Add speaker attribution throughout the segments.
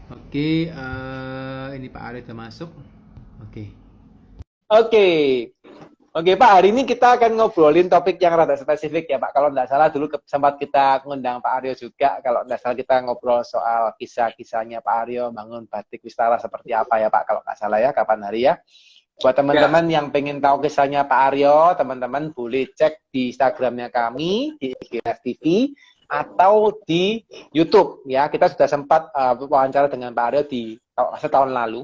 Speaker 1: Oke, ini Pak Ari udah masuk. Oke.
Speaker 2: Oke, oke Pak. Hari ini kita akan ngobrolin topik yang rada spesifik ya Pak. Kalau nggak salah dulu sempat kita ngundang Pak Aryo juga. Kalau nggak salah kita ngobrol soal kisah-kisahnya Pak Aryo bangun batik Wistara seperti apa ya Pak. Kalau nggak salah ya, kapan hari ya. Buat
Speaker 3: Ya,
Speaker 2: teman-teman yang pengen tahu kisahnya Pak Aryo, teman-teman boleh cek di Instagramnya kami, di IGS TV, atau di YouTube ya. Kita sudah sempat wawancara dengan Pak Aryo di setahun lalu,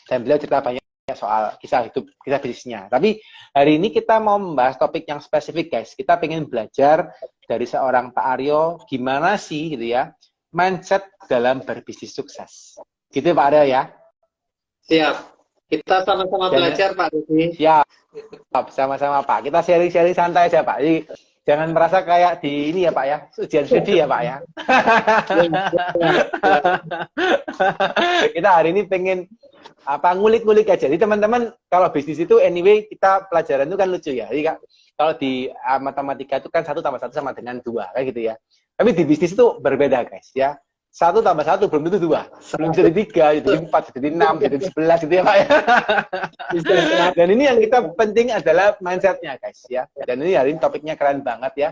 Speaker 2: dan beliau cerita banyak soal kisah hidup, kisah bisnisnya. Tapi hari ini kita mau membahas topik yang spesifik guys. Kita pengen belajar dari seorang Pak Aryo gimana sih gitu ya mindset dalam berbisnis sukses. Gitu Pak Aryo ya.
Speaker 3: siap. Kita sama-sama
Speaker 2: Dan
Speaker 3: belajar, Pak Rudy.
Speaker 2: siap, sama-sama Pak. Kita sharing-sharing santai aja Pak. Jadi jangan merasa kayak di ini ya Pak ya, ujian studi ya Pak ya. Kita hari ini pengen ngulik-ngulik aja. Jadi teman-teman kalau bisnis itu anyway kita pelajaran itu kan lucu ya. Jadi kalau di matematika itu kan 1+1 sama dengan 2 kayak gitu ya. Tapi di bisnis itu berbeda guys ya. 1+1 belum tentu 2. Belum jadi 3, jadi 4, jadi 6, jadi 11 gitu ya Pak ya. Dan ini yang kita penting adalah mindsetnya guys ya. Dan ini hari ini topiknya keren banget ya.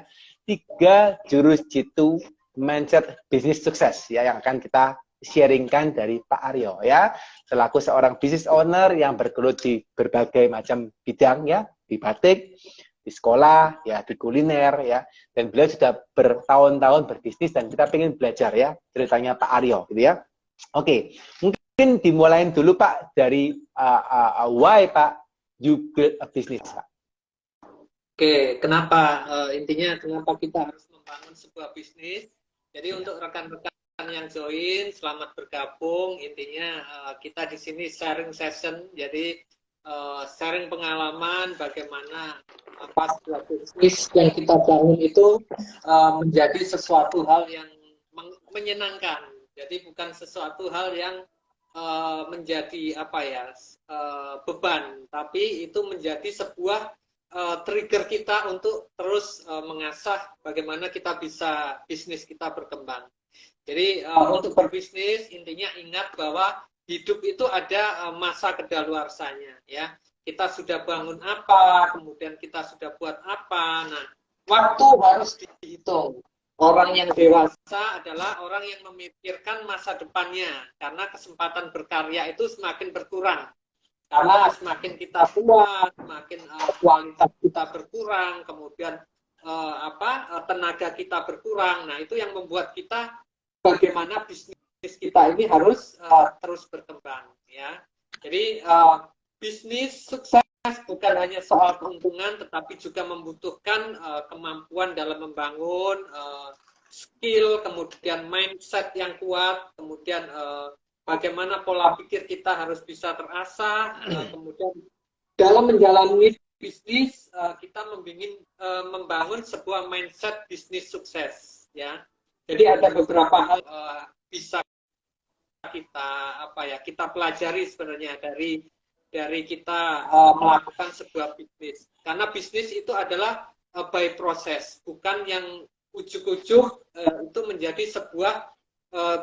Speaker 2: 3 jurus jitu mindset bisnis sukses ya yang akan kita sharingkan dari Pak Aryo ya, selaku seorang business owner yang bergelut di berbagai macam bidang ya, di batik, di sekolah, ya di kuliner ya, dan beliau sudah bertahun-tahun berbisnis dan kita pengen belajar ya ceritanya Pak Aryo gitu ya. Oke, mungkin dimulain dulu Pak dari why Pak you build a business Pak.
Speaker 3: Oke, kenapa intinya kenapa kita harus membangun sebuah bisnis? Jadi untuk rekan-rekan yang join, selamat bergabung. Intinya kita di sini sharing session. Jadi sharing pengalaman bagaimana apa sebuah bisnis yang kita bangun itu menjadi sesuatu hal yang menyenangkan. Jadi bukan sesuatu hal yang menjadi apa ya beban, tapi itu menjadi sebuah trigger kita untuk terus mengasah bagaimana kita bisa bisnis kita berkembang. Jadi untuk berbisnis intinya ingat bahwa hidup itu ada masa kedaluarsanya ya. Kita sudah bangun apa, kemudian kita sudah buat apa. Nah, waktu harus dihitung. Orang yang dewasa adalah orang yang memikirkan masa depannya karena kesempatan berkarya itu semakin berkurang. Karena semakin kita tua, semakin kualitas kita berkurang, kemudian tenaga kita berkurang. Nah, itu yang membuat kita bagaimana bisnis kita ini harus terus berkembang ya. Jadi bisnis sukses bukan hanya soal keuntungan tetapi juga membutuhkan kemampuan dalam membangun skill, kemudian mindset yang kuat, kemudian bagaimana pola pikir kita harus bisa terasah, kemudian dalam menjalani bisnis kita membangun sebuah mindset bisnis sukses ya. Jadi ada beberapa hal bisa kita pelajari sebenarnya dari kita melakukan sebuah bisnis. Karena bisnis itu adalah by proses, bukan yang ujuk-ujuk itu menjadi sebuah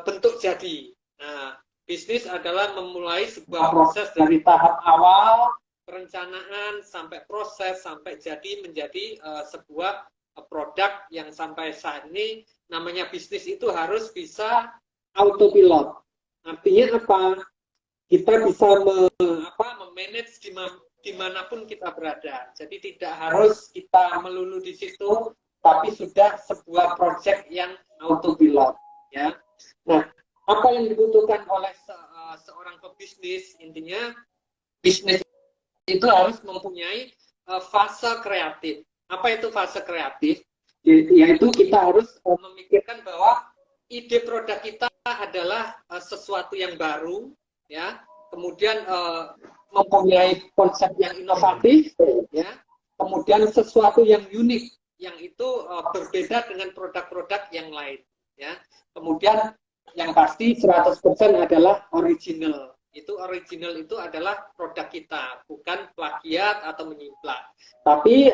Speaker 3: bentuk jadi. Nah, bisnis adalah memulai sebuah proses dari tahap awal, perencanaan, sampai proses, sampai jadi menjadi sebuah produk yang sampai saat ini namanya bisnis itu harus bisa autopilot. Artinya apa? Kita bisa memanage dimanapun kita berada. Jadi tidak harus kita melulu di situ, tapi sudah sebuah project yang autopilot. Ya. Nah, apa yang dibutuhkan oleh seorang pebisnis? Intinya bisnis itu harus mempunyai fase kreatif. Apa itu fase kreatif? Yaitu kita harus memikirkan bahwa ide produk kita adalah sesuatu yang baru, ya. Kemudian mempunyai konsep yang inovatif, ya. Kemudian sesuatu yang unik, yang itu berbeda dengan produk-produk yang lain, ya. Kemudian yang pasti 100% adalah original. Itu original itu adalah produk kita, bukan plagiat atau menyimplak. Tapi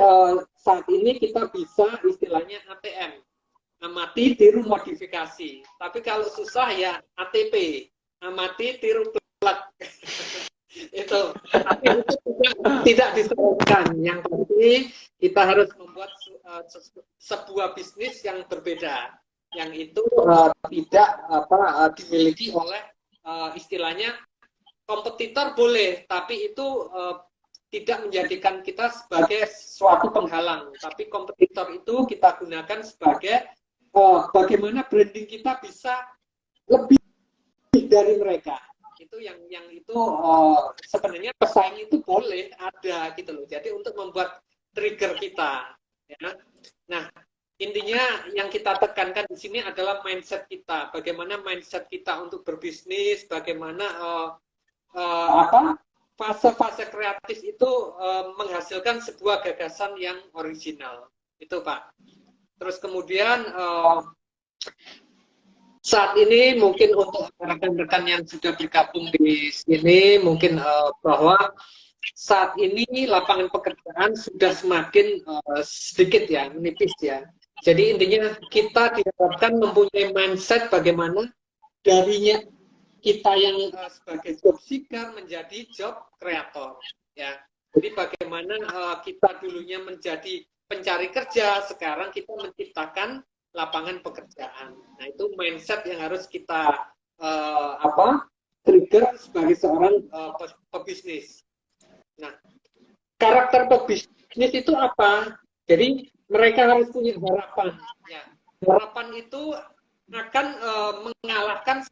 Speaker 3: saat ini kita bisa istilahnya ATM, amati, tiru, modifikasi. Tapi kalau susah ya ATP, amati, tiru, plek. Itu. Tapi itu tidak disarankan. Yang pasti kita harus membuat sebuah bisnis yang berbeda, yang itu tidak dimiliki oleh istilahnya kompetitor boleh, tapi itu tidak menjadikan kita sebagai suatu penghalang. Tapi kompetitor itu kita gunakan sebagai bagaimana branding kita bisa lebih dari mereka. Itu yang itu sebenarnya pesaing itu boleh ada gitu loh. Jadi untuk membuat trigger kita, ya. Nah, intinya yang kita tekankan di sini adalah mindset kita. Bagaimana mindset kita untuk berbisnis, bagaimana fase-fase kreatif itu menghasilkan sebuah gagasan yang original. Itu, Pak. Terus kemudian saat ini mungkin untuk rekan-rekan yang sudah bergabung di sini mungkin bahwa saat ini lapangan pekerjaan sudah semakin sedikit ya, menipis ya. Jadi intinya kita diharapkan mempunyai mindset bagaimana darinya kita yang sebagai job seeker menjadi job creator ya. Jadi bagaimana kita dulunya menjadi pencari kerja, sekarang kita menciptakan lapangan pekerjaan. Nah, itu mindset yang harus kita trigger sebagai seorang pebisnis. Nah, karakter pebisnis itu apa? Jadi mereka harus punya harapan. Ya. Harapan itu akan mengalahkan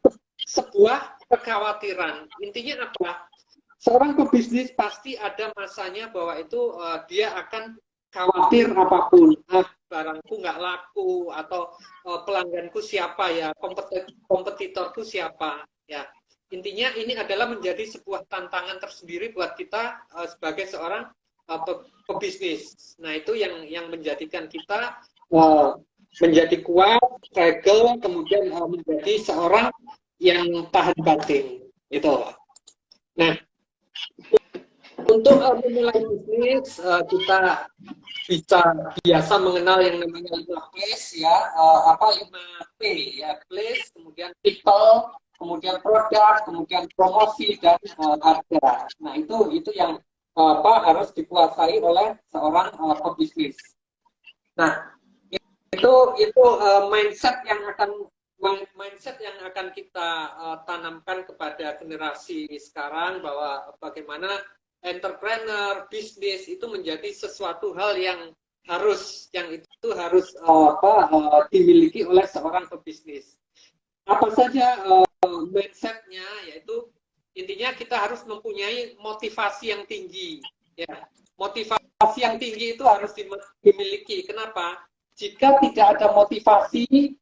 Speaker 3: sebuah kekhawatiran. Intinya apa? Seorang pebisnis pasti ada masanya bahwa itu dia akan khawatir apapun, barangku nggak laku, atau pelangganku siapa ya, kompetitorku siapa ya. Intinya ini adalah menjadi sebuah tantangan tersendiri buat kita sebagai seorang pebisnis. Nah, itu yang menjadikan kita menjadi kuat, struggle, kemudian menjadi seorang yang tahan banting. Itu. Nah, untuk memulai bisnis kita biasa mengenal yang namanya 5Ps ya, 5P ya, place, kemudian people, kemudian produk, kemudian promosi dan harga. Nah, itu yang harus dikuasai oleh seorang pebisnis. Nah, itu mindset yang akan kita tanamkan kepada generasi sekarang, bahwa bagaimana entrepreneur, bisnis itu menjadi sesuatu hal yang harus dimiliki oleh seorang pebisnis. Apa saja mindsetnya, yaitu intinya kita harus mempunyai motivasi yang tinggi. Ya, motivasi yang tinggi itu harus dimiliki. Kenapa? Jika tidak ada motivasi,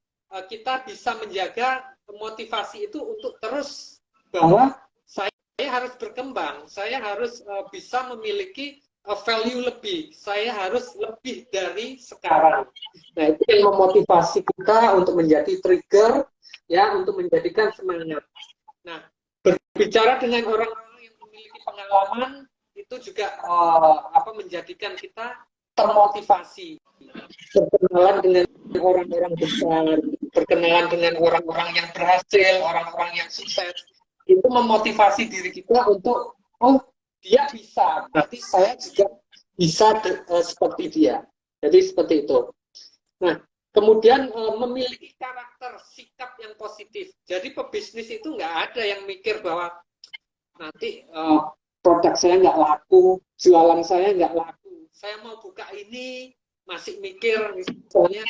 Speaker 3: kita bisa menjaga motivasi itu untuk terus bahwa saya harus berkembang, saya harus bisa memiliki value lebih, saya harus lebih dari sekarang. Nah, itu yang memotivasi kita untuk menjadi trigger, ya, untuk menjadikan semangat. Nah, berbicara dengan orang-orang yang memiliki pengalaman itu juga menjadikan kita termotivasi. Berkenalan dengan orang-orang besar, berkenalan dengan orang-orang yang berhasil, orang-orang yang sukses, itu memotivasi diri kita untuk, dia bisa, berarti saya juga bisa seperti dia. Jadi seperti itu. Nah, kemudian memiliki karakter, sikap yang positif. Jadi pebisnis itu nggak ada yang mikir bahwa nanti produk saya nggak laku, jualan saya nggak laku, saya mau buka ini, masih mikir misalnya,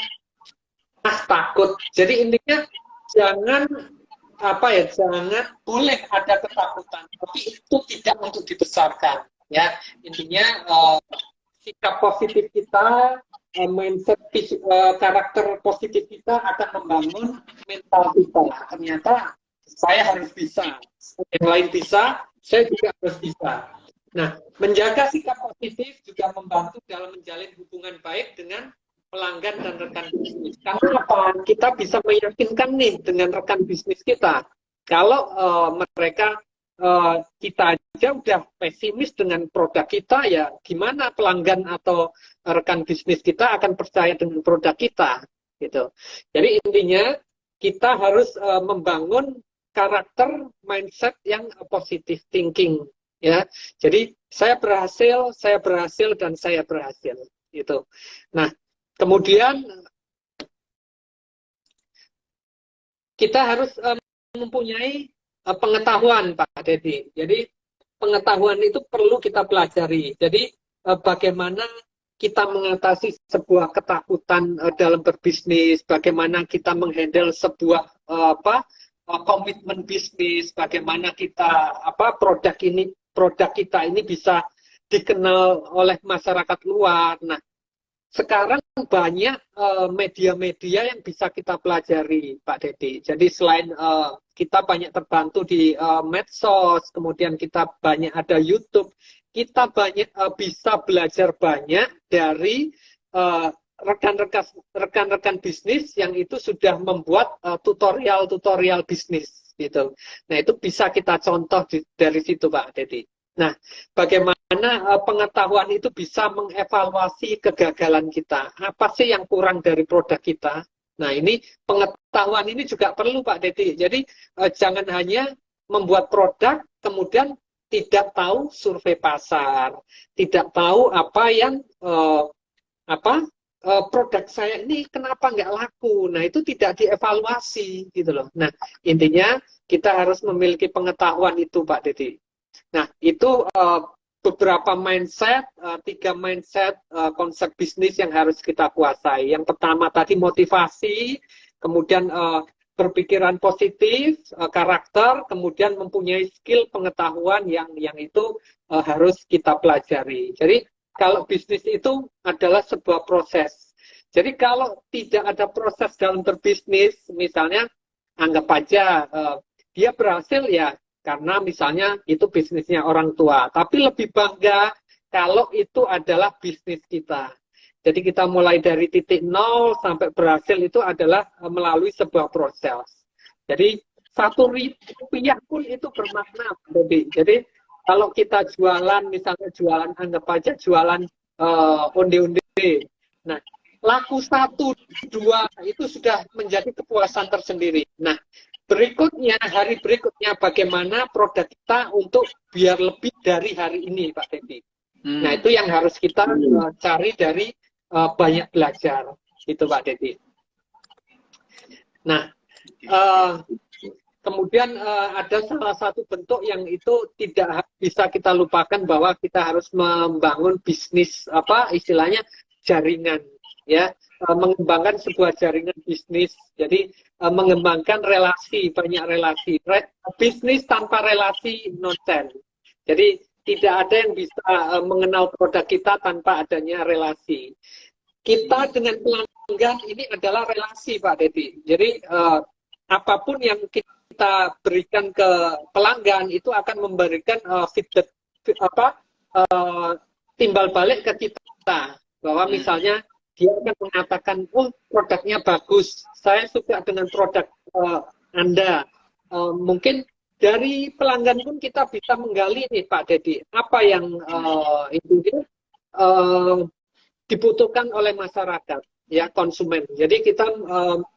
Speaker 3: takut. Jadi intinya jangan jangan boleh ada ketakutan, tapi itu tidak untuk dibesarkan. Ya, intinya sikap positif kita, mindset, karakter positif kita akan membangun mental kita. Ternyata saya harus bisa, yang lain bisa, saya juga harus bisa. Nah, menjaga sikap positif juga membantu dalam menjalin hubungan baik dengan pelanggan dan rekan bisnis. Karena apa? Kita bisa meyakinkan nih dengan rekan bisnis kita. Kalau mereka kita aja udah pesimis dengan produk kita, ya gimana pelanggan atau rekan bisnis kita akan percaya dengan produk kita, gitu. Jadi intinya kita harus membangun karakter mindset yang positive thinking, ya. Jadi saya berhasil dan saya berhasil itu. Nah, kemudian kita harus mempunyai pengetahuan, Pak Dedi. Jadi pengetahuan itu perlu kita pelajari. Jadi bagaimana kita mengatasi sebuah ketakutan dalam berbisnis, bagaimana kita menghandle sebuah komitmen bisnis, bagaimana kita produk kita ini bisa dikenal oleh masyarakat luar. Nah, sekarang banyak media-media yang bisa kita pelajari, Pak Dedi. Jadi selain kita banyak terbantu di medsos, kemudian kita banyak ada YouTube, kita banyak bisa belajar banyak dari rekan-rekan bisnis yang itu sudah membuat tutorial bisnis gitu. Nah, itu bisa kita contoh dari situ, Pak Dedi. Nah, bagaimana pengetahuan itu bisa mengevaluasi kegagalan kita? Apa sih yang kurang dari produk kita? Nah, ini pengetahuan ini juga perlu, Pak Dedi. Jadi jangan hanya membuat produk kemudian tidak tahu survei pasar, tidak tahu apa yang produk saya ini kenapa nggak laku. Nah, itu tidak dievaluasi gitu loh. Nah, intinya kita harus memiliki pengetahuan itu, Pak Dedi. Nah, itu beberapa mindset, 3 mindset konsep bisnis yang harus kita kuasai. Yang pertama tadi motivasi, kemudian berpikiran positif, karakter, kemudian mempunyai skill pengetahuan yang itu harus kita pelajari. Jadi kalau bisnis itu adalah sebuah proses. Jadi kalau tidak ada proses dalam berbisnis, misalnya anggap aja dia berhasil ya karena misalnya itu bisnisnya orang tua. Tapi lebih bangga kalau itu adalah bisnis kita. Jadi kita mulai dari titik nol sampai berhasil itu adalah melalui sebuah proses. Jadi 1 rupiah pun itu bermakna. Jadi kalau kita jualan, misalnya jualan, anggap aja jualan onde-onde. Nah, laku 1, 2 itu sudah menjadi kepuasan tersendiri. Nah, berikutnya, hari berikutnya bagaimana produk kita untuk biar lebih dari hari ini, Pak Dedi. Nah, itu yang harus kita cari dari banyak belajar. Itu, Pak Dedi. Nah, kemudian ada salah satu bentuk yang itu tidak bisa kita lupakan bahwa kita harus membangun bisnis istilahnya jaringan, ya, mengembangkan sebuah jaringan bisnis. Jadi mengembangkan relasi, banyak relasi. Bisnis tanpa relasi nonsense. Jadi tidak ada yang bisa mengenal produk kita tanpa adanya relasi. Kita dengan pelanggan ini adalah relasi, Pak Dedi. Jadi apapun yang kita berikan ke pelanggan itu akan memberikan feedback timbal balik ke kita bahwa misalnya dia akan mengatakan, oh produknya bagus, saya suka dengan produk Anda. Mungkin dari pelanggan pun kita bisa menggali nih, Pak Dedi, apa yang dibutuhkan oleh masyarakat, ya, konsumen. Jadi kita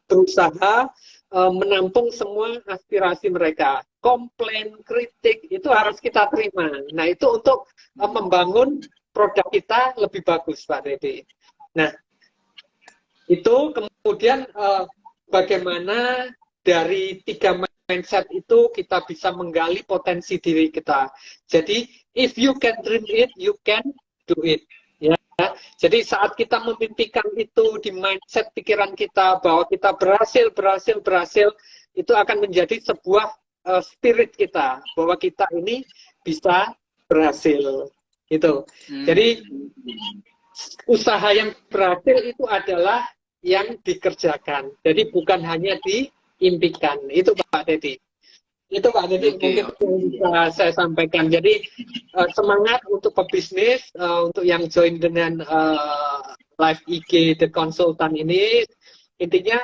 Speaker 3: berusaha menampung semua aspirasi mereka. Komplain, kritik, itu harus kita terima. Nah, itu untuk membangun produk kita lebih bagus, Pak Dedi. Nah, itu kemudian bagaimana dari 3 mindset itu kita bisa menggali potensi diri kita. Jadi, if you can dream it, you can do it. Ya. Jadi saat kita memimpikan itu di mindset pikiran kita bahwa kita berhasil, itu akan menjadi sebuah spirit kita bahwa kita ini bisa berhasil. Gitu. Jadi usaha yang berhasil itu adalah yang dikerjakan. Jadi bukan hanya diimpikan. Itu Pak Dedi. Itu Pak Dedi mungkin bisa saya sampaikan. Jadi semangat untuk pebisnis, untuk yang join dengan live IG The Consultant ini, intinya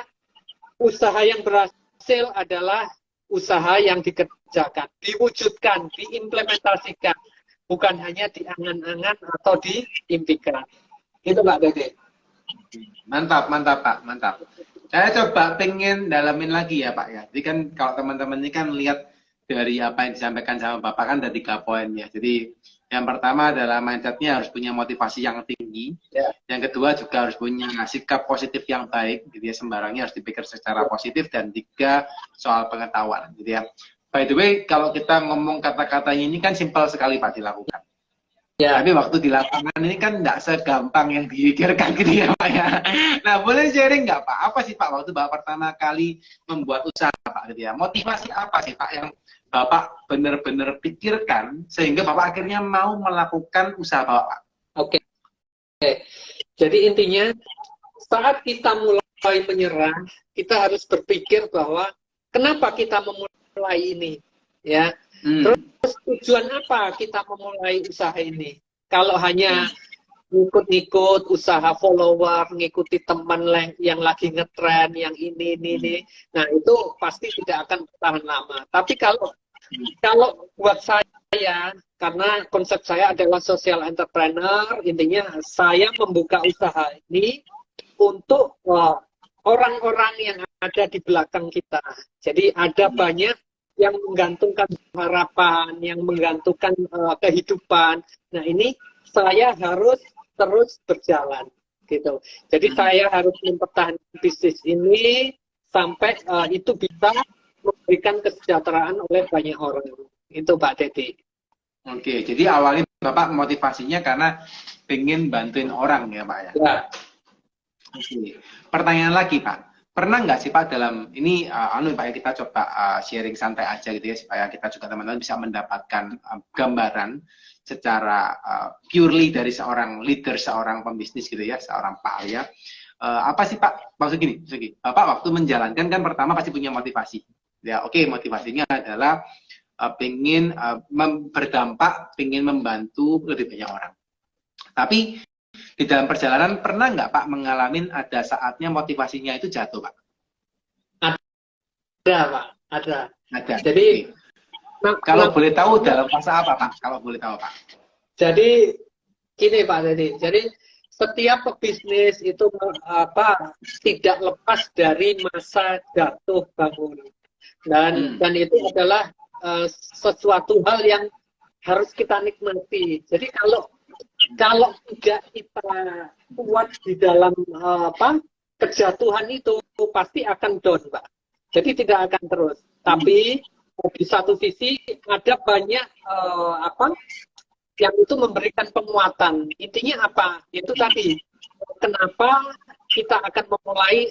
Speaker 3: usaha yang berhasil adalah usaha yang dikerjakan, diwujudkan, diimplementasikan, bukan hanya diangan-angan atau diimpikan. Itu Pak Dedi.
Speaker 1: Mantap, mantap Pak, mantap. Saya coba pengen dalamin lagi ya Pak ya. Jadi kan kalau teman-teman ini kan lihat dari apa yang disampaikan sama Bapak kan ada 3 poin ya. Jadi yang pertama adalah mindsetnya harus punya motivasi yang tinggi.
Speaker 3: Ya.
Speaker 1: Yang kedua juga harus punya sikap positif yang baik. Jadi ya, sembarangnya harus dipikir secara positif. Dan 3, soal pengetahuan. Jadi ya. By the way, kalau kita ngomong kata-katanya ini kan simpel sekali Pak dilakukan.
Speaker 3: Ya.
Speaker 1: Tapi waktu di lapangan ini kan nggak segampang yang dipikirkan gitu ya Pak ya. Nah boleh sharing nggak Pak? Apa sih Pak waktu Bapak pertama kali membuat usaha Pak gitu ya? Motivasi apa sih Pak yang Bapak benar-benar pikirkan sehingga Bapak akhirnya mau melakukan usaha Bapak?
Speaker 3: Oke. Jadi intinya saat kita mulai menyerah, kita harus berpikir bahwa kenapa kita memulai ini, ya. Terus tujuan apa kita memulai usaha ini? Kalau hanya ngikut-ngikut usaha follower, ngikuti teman yang lagi ngetren, yang ini. Nah, itu pasti tidak akan bertahan lama. Tapi kalau buat saya, karena konsep saya adalah social entrepreneur, intinya saya membuka usaha ini untuk orang-orang yang ada di belakang kita. Jadi ada banyak yang menggantungkan harapan, yang menggantungkan kehidupan. Nah, ini saya harus terus berjalan, gitu. Jadi saya harus mempertahankan bisnis ini sampai itu bisa memberikan kesejahteraan oleh banyak orang. Itu Pak Dedi.
Speaker 1: Oke, jadi awalnya Bapak motivasinya karena pengen bantuin orang ya Pak ya?
Speaker 3: Ya.
Speaker 1: Oke. Pertanyaan lagi Pak. Pernah nggak sih Pak dalam ini Pak kita coba sharing santai aja gitu ya supaya kita juga teman-teman bisa mendapatkan gambaran secara purely dari seorang leader, seorang pembisnis gitu ya, seorang Pak Arya. Apa sih Pak maksud gini? Bapak waktu menjalankan kan pertama pasti punya motivasi. Ya oke, motivasinya adalah pengen berdampak, pengen membantu lebih banyak orang. Tapi di dalam perjalanan pernah nggak Pak mengalami ada saatnya motivasinya itu jatuh Pak?
Speaker 3: Ada Pak, ada.
Speaker 1: Jadi kalau boleh tahu dalam fase apa Pak? Kalau boleh tahu Pak?
Speaker 3: Jadi gini Pak Dedi. Jadi setiap pebisnis itu tidak lepas dari masa jatuh bangun. Dan itu adalah sesuatu hal yang harus kita nikmati. Jadi kalau tidak kita kuat di dalam kejatuhan itu pasti akan down, Pak. Jadi tidak akan terus. Tapi di satu sisi ada banyak yang itu memberikan penguatan. Intinya apa? Itu tadi kenapa kita akan memulai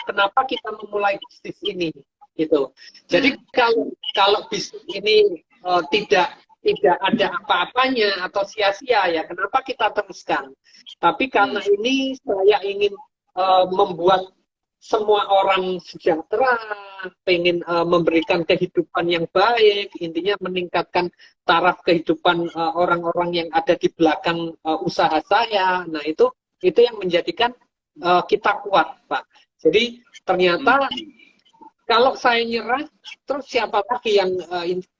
Speaker 3: kenapa kita memulai bisnis ini gitu. Jadi kalau bisnis ini tidak ada apa-apanya atau sia-sia ya, kenapa kita teruskan? Tapi karena ini saya ingin membuat semua orang sejahtera, pengen memberikan kehidupan yang baik, intinya meningkatkan taraf kehidupan orang-orang yang ada di belakang usaha saya. Nah itu yang menjadikan kita kuat, Pak. Jadi ternyata kalau saya nyerah, terus siapa lagi yang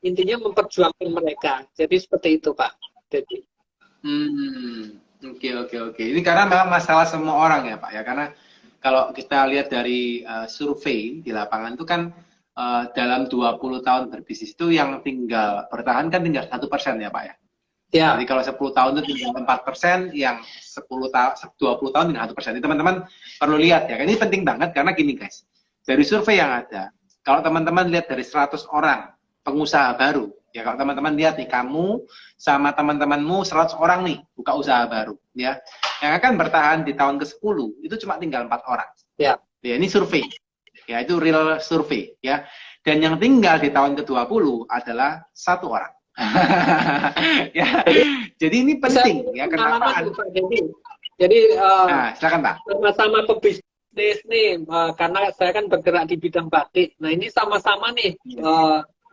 Speaker 3: intinya memperjuangkan mereka. Jadi seperti itu, Pak. Jadi.
Speaker 1: Oke. Ini karena memang masalah semua orang ya, Pak ya. Karena kalau kita lihat dari survei di lapangan itu kan dalam 20 tahun berbisnis itu yang tinggal bertahan kan tinggal 1% ya, Pak ya. Ya. Jadi kalau 10 tahun itu tinggal 4%, yang 20 tahun tinggal 1%. Jadi teman-teman perlu lihat ya. Ini penting banget karena gini guys. Dari survei yang ada, kalau teman-teman lihat dari 100 orang pengusaha baru, ya kalau teman-teman lihat nih, kamu sama teman-temanmu 100 orang nih buka usaha baru, ya, yang akan bertahan di tahun ke-10 itu cuma tinggal 4 orang. Ya, ini survei, ya itu real survei, ya. Dan yang tinggal di tahun ke-20 adalah 1 orang. Ya, jadi ini penting, ya. Kenapa?
Speaker 3: Jadi,
Speaker 1: nah, silakan Pak.
Speaker 3: Sama-sama pebisnis nih, karena saya kan bergerak di bidang batik. Nah ini sama-sama nih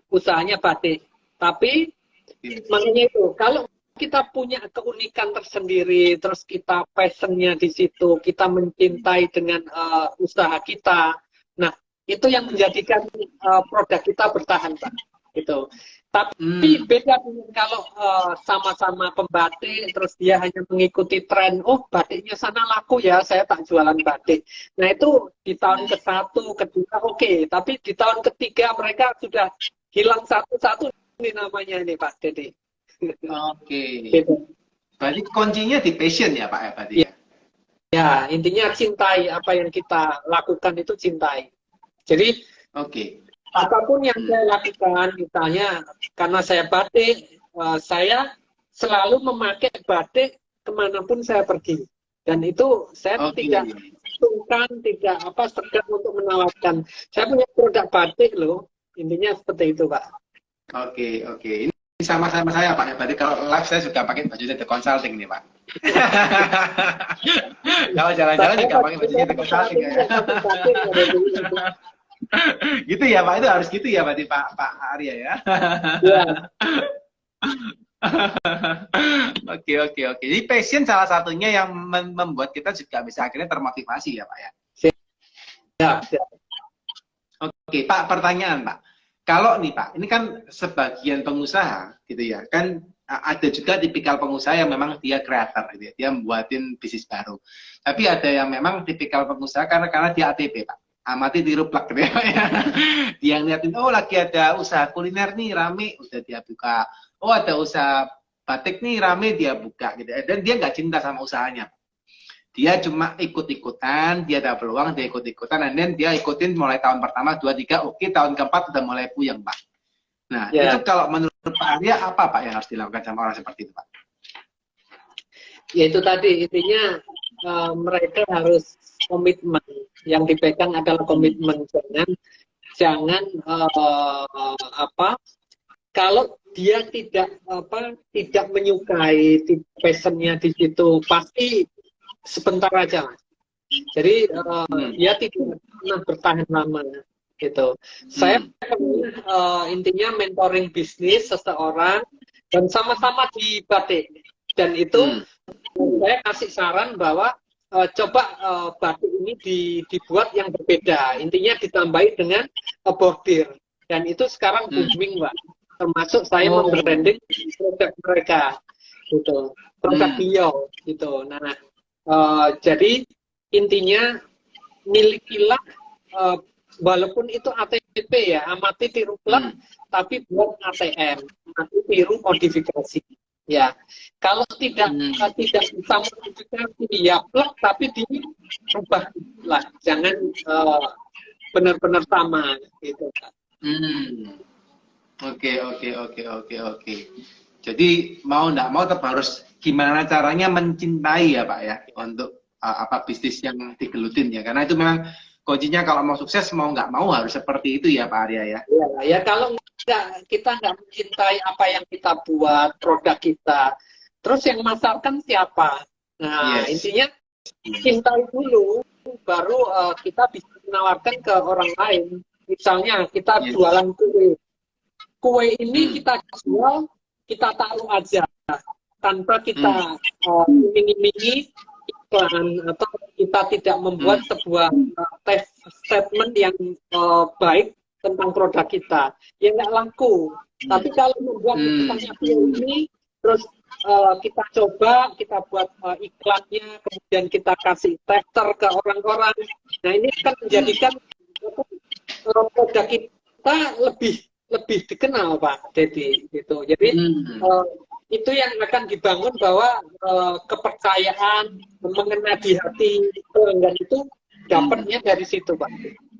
Speaker 3: usahanya batik. Tapi makanya itu, kalau kita punya keunikan tersendiri, terus kita passionnya di situ, kita mencintai dengan usaha kita. Nah itu yang menjadikan produk kita bertahan, Pak. Gitu. Tapi beda dengan kalau sama-sama pembatik, terus dia hanya mengikuti tren, oh batiknya sana laku ya, saya tak jualan batik. Nah itu di tahun ke-1, kedua oke, tapi di tahun ketiga mereka sudah hilang satu-satu, ini namanya ini Pak Dede.
Speaker 1: Oke.
Speaker 3: Gitu.
Speaker 1: Berarti kuncinya di passion ya Pak ya berarti ya?
Speaker 3: Ya, intinya cintai apa yang kita lakukan itu cintai. Jadi
Speaker 1: Oke.
Speaker 3: apapun yang saya lakukan, misalnya karena saya batik, saya selalu memakai batik kemanapun saya pergi. Dan itu saya tidak sungkan, tidak segan untuk menawarkan. Saya punya produk batik loh, intinya seperti itu Pak.
Speaker 1: Oke. Ini sama-sama saya Pak ya. Berarti kalau live saya juga pakai baju The Consulting nih Pak. Kalau jalan-jalan juga pakai baju The Consulting ya. Gitu ya Pak, itu harus gitu ya berarti Pak Arya ya.
Speaker 3: Ya.
Speaker 1: Oke. Jadi passion salah satunya yang membuat kita juga bisa akhirnya termotivasi ya Pak ya.
Speaker 3: Ya.
Speaker 1: Oke Pak, pertanyaan Pak. Kalau nih Pak, ini kan sebagian pengusaha gitu ya, kan ada juga tipikal pengusaha yang memang dia kreator gitu ya, dia membuatin bisnis baru. Tapi ada yang memang tipikal pengusaha karena dia ATP Pak. Amati tiru plak gitu ya. Dia ngeliatin, oh lagi ada usaha kuliner nih rame, udah dia buka. Oh ada usaha batik nih rame, dia buka gitu. Dan dia nggak cinta sama usahanya. Dia cuma ikut-ikutan, dia ada peluang, dia ikut-ikutan, dan dia ikutin mulai tahun pertama, 2, 3, oke tahun keempat udah mulai puyeng Pak. Nah itu kalau menurut Pak Arya apa Pak yang harus dilakukan sama orang seperti itu Pak?
Speaker 3: Ya itu tadi intinya mereka harus komitmen. Yang dipegang adalah komitmen. Jangan kalau dia tidak menyukai passionnya di situ, pasti sebentar aja Mas. Jadi dia tidak pernah bertahan lama gitu. Saya intinya mentoring bisnis seseorang dan sama-sama di batik, dan itu saya kasih saran bahwa coba batik ini dibuat yang berbeda, intinya ditambahi dengan bordir, dan itu sekarang booming Pak. Termasuk saya membranding produk mereka gitu, produk beliau gitu. Nah jadi intinya milikilah walaupun itu ATP ya, amati tiru plak, tapi buat ATM, amati tiru modifikasi. Ya, kalau tidak bisa modifikasi ya plak, tapi diubah lah, jangan benar-benar sama gitu.
Speaker 1: Oke. Jadi mau nggak mau tetap harus gimana caranya mencintai ya Pak ya untuk bisnis yang digelutin ya, karena itu memang kuncinya kalau mau sukses mau nggak mau harus seperti itu ya Pak Arya ya.
Speaker 3: Ya kalau kita nggak mencintai apa yang kita buat, produk kita, terus yang masarkan siapa? Nah intinya cintai dulu, baru kita bisa menawarkan ke orang lain. Misalnya kita jualan kue ini kita jual, kita taruh aja tanpa kita iming-imingi iklan, atau kita tidak membuat sebuah statement yang baik tentang produk kita, ya nggak laku. Tapi kalau membuat misalnya ini, terus kita coba, kita buat iklannya, kemudian kita kasih tester ke orang-orang, nah ini kan menjadikan produk kita lebih dikenal Pak Dedi gitu. Jadi itu yang akan dibangun, bahwa kepercayaan mengena di hati pelanggan itu dapatnya dari situ Pak.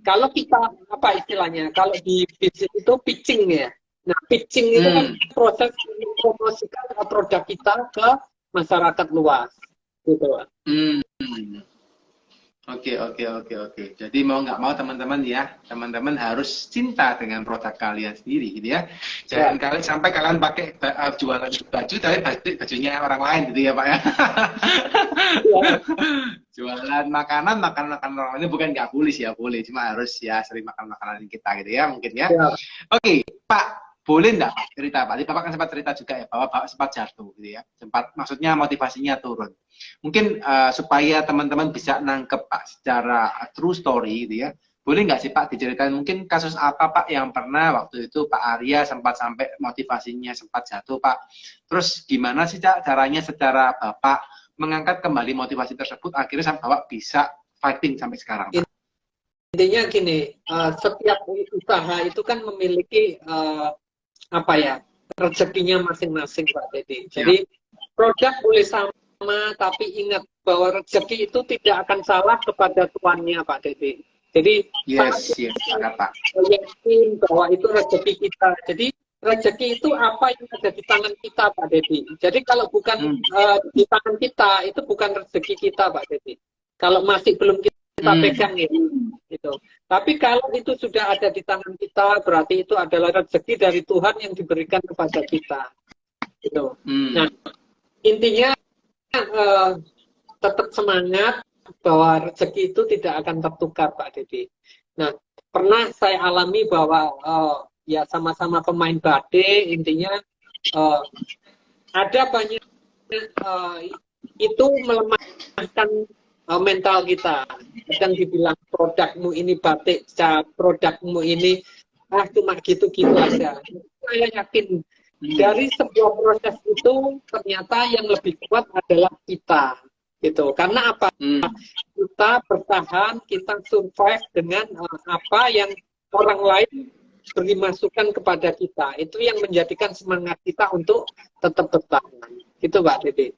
Speaker 3: Kalau kita istilahnya, kalau di bisnis itu pitching ya. Nah pitching itu kan proses mempromosikan produk kita ke masyarakat luas gitu Pak.
Speaker 1: Oke. Jadi mau nggak mau teman-teman ya, teman-teman harus cinta dengan produk kalian sendiri gitu ya. Jangan kalian sampai kalian pakai jualan baju tapi bajunya orang lain gitu ya Pak ya. Jualan makanan orang lain, bukan nggak boleh sih ya, boleh, cuma harus ya sering makan makanan kita gitu ya mungkin ya. Oke Pak, boleh nggak cerita Pak? Tadi Bapak kan sempat cerita juga ya bahwa Bapak sempat jatuh gitu ya, maksudnya motivasinya turun. Mungkin supaya teman-teman bisa nangkep Pak secara true story gitu ya, boleh nggak sih Pak diceritain mungkin kasus apa Pak yang pernah waktu itu Pak Arya sempat sampai motivasinya sempat jatuh Pak. Terus gimana sih caranya secara Bapak mengangkat kembali motivasi tersebut akhirnya sampai Bapak bisa fighting sampai sekarang Pak?
Speaker 3: Intinya gini, setiap usaha itu kan memiliki apa ya, rezekinya masing-masing Pak Dedi. Jadi produk boleh sama, tapi ingat bahwa rezeki itu tidak akan salah kepada tuannya Pak Dedi. Jadi
Speaker 1: yes, Pak.
Speaker 3: yakin bahwa itu rezeki kita. Jadi rezeki itu apa yang ada di tangan kita Pak Dedi. Jadi kalau bukan di tangan kita, itu bukan rezeki kita Pak Dedi. Kalau masih belum kita pegang ya, gitu. Tapi kalau itu sudah ada di tangan kita, berarti itu adalah rezeki dari Tuhan yang diberikan kepada kita. Gitu. Nah, intinya tetap semangat bahwa rezeki itu tidak akan tertukar Pak Dedi. Nah, pernah saya alami bahwa ya sama-sama pemain badai, intinya ada banyak itu melemahkan mental kita. Kadang dibilang produkmu ini batik, produkmu ini cuma gitu-gitu aja. Saya yakin dari sebuah proses itu ternyata yang lebih kuat adalah kita. Gitu. Karena apa? Kita bertahan, kita survive dengan apa yang orang lain beri masukan kepada kita. Itu yang menjadikan semangat kita untuk tetap bertahan. Gitu Pak Dede.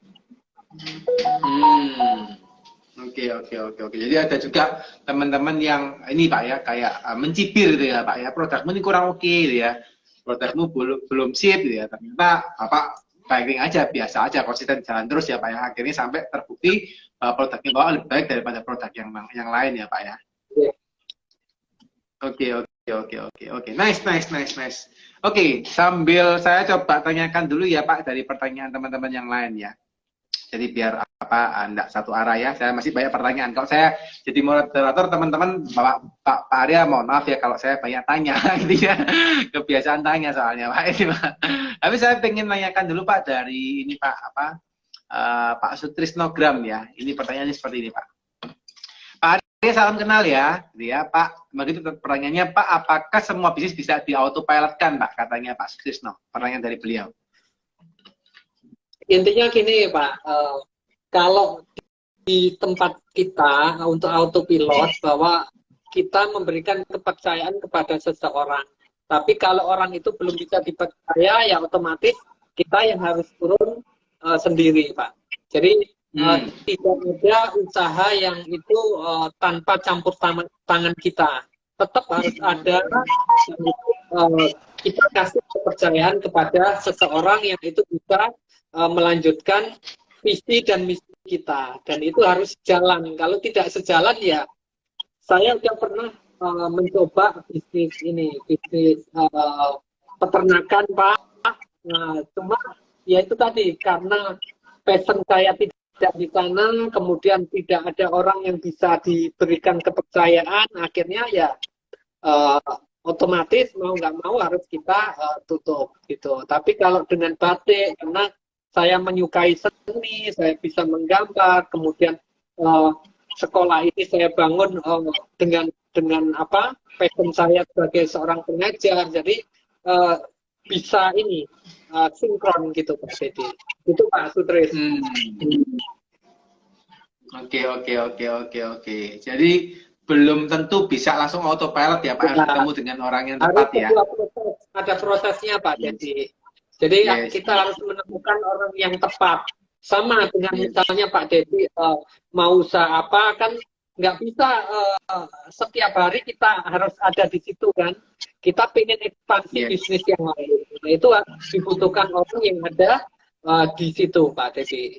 Speaker 1: Oke. Jadi ada juga teman-teman yang ini Pak ya, kayak mencibir gitu ya Pak ya, produkmu ini kurang oke gitu ya, produkmu belum sip gitu ya, ternyata Bapak fighting aja, biasa aja, konsisten jalan terus ya Pak ya, akhirnya sampai terbukti produknya Bapak lebih baik daripada produk yang lain ya Pak ya. Oke. Nice. Oke, sambil saya coba tanyakan dulu ya Pak dari pertanyaan teman-teman yang lain ya. Jadi biar enggak satu arah ya. Saya masih banyak pertanyaan. Kalau saya jadi moderator, teman-teman, Pak Arya, mohon maaf ya kalau saya banyak tanya. Intinya kebiasaan tanya soalnya Pak. Ini Pak. Tapi saya pengen nanyakan dulu Pak dari ini Pak Pak Sutrisnogram ya. Ini pertanyaannya seperti ini Pak. Pak Arya, salam kenal ya. Ya Pak. Begitu pertanyaannya Pak, apakah semua bisnis bisa di autopilotkan Pak? Katanya Pak Sutrisno. Pertanyaan dari beliau.
Speaker 3: Intinya gini Pak, kalau di tempat kita untuk autopilot bahwa kita memberikan kepercayaan kepada seseorang, tapi kalau orang itu belum bisa dipercaya, ya otomatis kita yang harus turun sendiri Pak. Jadi tidak ada usaha yang itu tanpa campur tangan kita. Tetap harus ada kita kasih kepercayaan kepada seseorang yang itu bisa melanjutkan visi dan misi kita, dan itu harus jalan. Kalau tidak sejalan ya, saya sudah pernah mencoba bisnis peternakan Pak. Nah, cuma ya itu tadi, karena passion saya tidak di sana, kemudian tidak ada orang yang bisa diberikan kepercayaan, akhirnya ya otomatis mau nggak mau harus kita tutup gitu. Tapi kalau dengan batik, karena saya menyukai seni, saya bisa menggambar, kemudian sekolah ini saya bangun dengan apa passion saya sebagai seorang pengajar, jadi bisa ini sinkron gitu Pak Dedi. Itu Pak Sutris.
Speaker 1: Oke. Jadi belum tentu bisa langsung autopilot ya Pak, harus ketemu dengan orang yang tepat ya.
Speaker 3: Ada prosesnya Pak Dedi. Jadi kita harus menemukan orang yang tepat. Sama dengan misalnya Pak Dedi mau usaha apa, kan nggak bisa setiap hari kita harus ada di situ kan. Kita pengen ekspansi bisnis yang lain. Nah, itu dibutuhkan orang yang ada di situ Pak Dedi.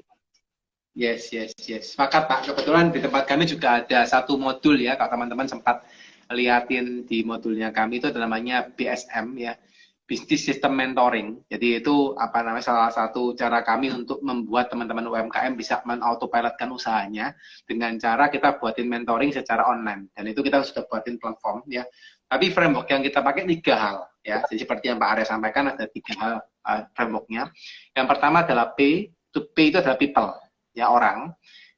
Speaker 1: Yes. Sepakat Pak. Kebetulan di tempat kami juga ada satu modul ya, kalau teman-teman sempat liatin di modulnya kami, itu namanya BSM ya. Business System Mentoring. Jadi itu salah satu cara kami untuk membuat teman-teman UMKM bisa men-autopilotkan usahanya dengan cara kita buatin mentoring secara online. Dan itu kita sudah buatin platform ya. Tapi framework yang kita pakai 3 hal ya. Jadi seperti yang Pak Arya sampaikan, ada 3 hal frameworknya. Yang pertama adalah P. P itu adalah people, ya, orang.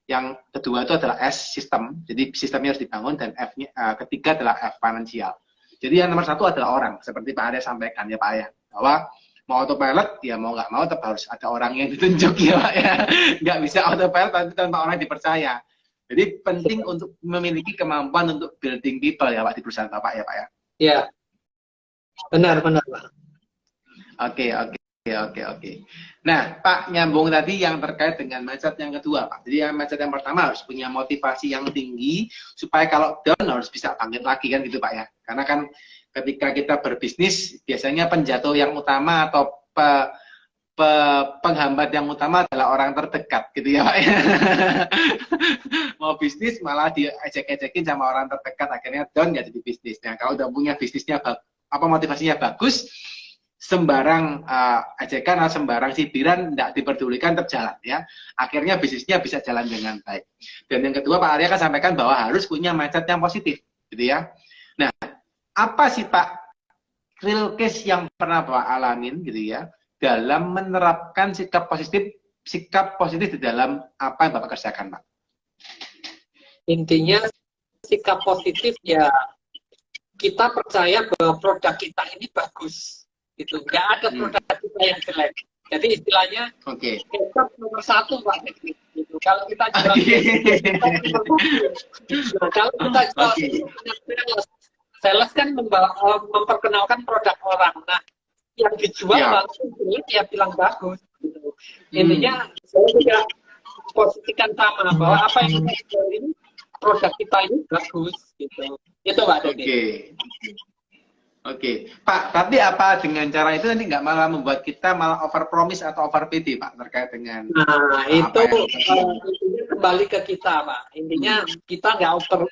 Speaker 1: yang kedua itu adalah S, sistem. Jadi sistemnya harus dibangun, dan F-nya, ketiga adalah F, finansial. Jadi yang nomor satu adalah orang, seperti Pak Arya sampaikan ya Pak ya, bahwa mau autopilot ya mau nggak mau tetap harus ada orang yang ditunjuk ya Pak ya. Nggak bisa autopilot tanpa orang dipercaya. Jadi penting untuk memiliki kemampuan untuk building people ya Pak di perusahaan Bapak ya Pak ya.
Speaker 3: Iya, benar Pak.
Speaker 1: Oke. Nah, Pak, nyambung tadi yang terkait dengan mindset yang kedua, Pak. Jadi yang mindset yang pertama harus punya motivasi yang tinggi, supaya kalau down harus bisa bangkit lagi kan gitu, Pak ya. Karena kan ketika kita berbisnis, biasanya penjatuh yang utama atau penghambat yang utama adalah orang terdekat gitu ya Pak ya. Mau bisnis malah diejek-ejekin sama orang terdekat, akhirnya down nggak jadi bisnis. Nah, kalau udah punya bisnisnya motivasinya bagus, sembarang ejekan atau sembarang cibiran tidak diperdulikan, terjalan ya. Akhirnya bisnisnya bisa jalan dengan baik. Dan yang kedua Pak Arya kan sampaikan bahwa harus punya mindset yang positif, gitu ya. Nah, apa sih Pak real case yang pernah Pak alamin gitu ya dalam menerapkan sikap positif di dalam apa yang Bapak kerjakan, Pak?
Speaker 3: Intinya sikap positif ya, kita percaya bahwa produk kita ini bagus. Gitu, nggak ada produk kita yang jelek. Jadi istilahnya kita nomor satu Pak. Gitu. Kalau kita jual, nah, kalau kita jual sales kan memperkenalkan produk orang. Nah, yang dijual langsung dia bilang bagus. Gitu. Intinya saya juga posisikan sama bahwa apa yang kita jual ini produk kita ini bagus. Gitu. Itu Pak Dedi.
Speaker 1: Oke, Pak, tapi apa dengan cara itu nanti nggak malah membuat kita malah over promise atau over PD, Pak, terkait dengan
Speaker 3: itu intinya kembali ke kita, Pak. Intinya kita nggak over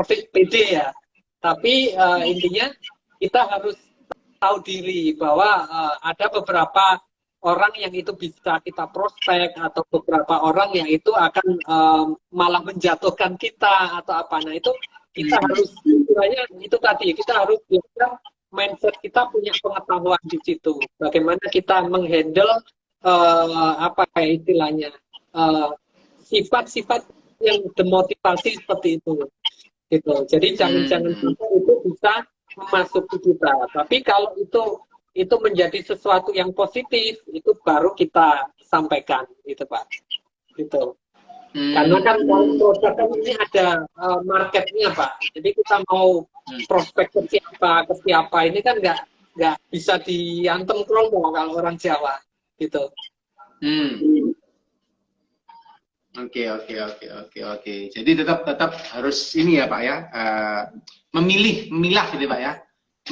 Speaker 3: PD ya, tapi intinya kita harus tahu diri bahwa ada beberapa orang yang itu bisa kita prospek, atau beberapa orang yang itu akan malah menjatuhkan kita atau apa. Nah itu kita harus, istilahnya itu tadi, kita harus bisa mindset kita punya pengetahuan di situ. Bagaimana kita menghandle apa ya istilahnya sifat-sifat yang demotivasi seperti itu. Gitu. Jadi jangan sampai itu bisa memasuki kita. Tapi kalau itu menjadi sesuatu yang positif, itu baru kita sampaikan, gitu Pak. Gitu. Karena kan produk kan ini ada marketnya Pak. Jadi kita mau prospek ke siapa ini kan nggak bisa diantem kromo kalau orang Jawa gitu.
Speaker 1: Oke. Jadi tetap harus ini ya Pak ya, memilah gitu Pak ya,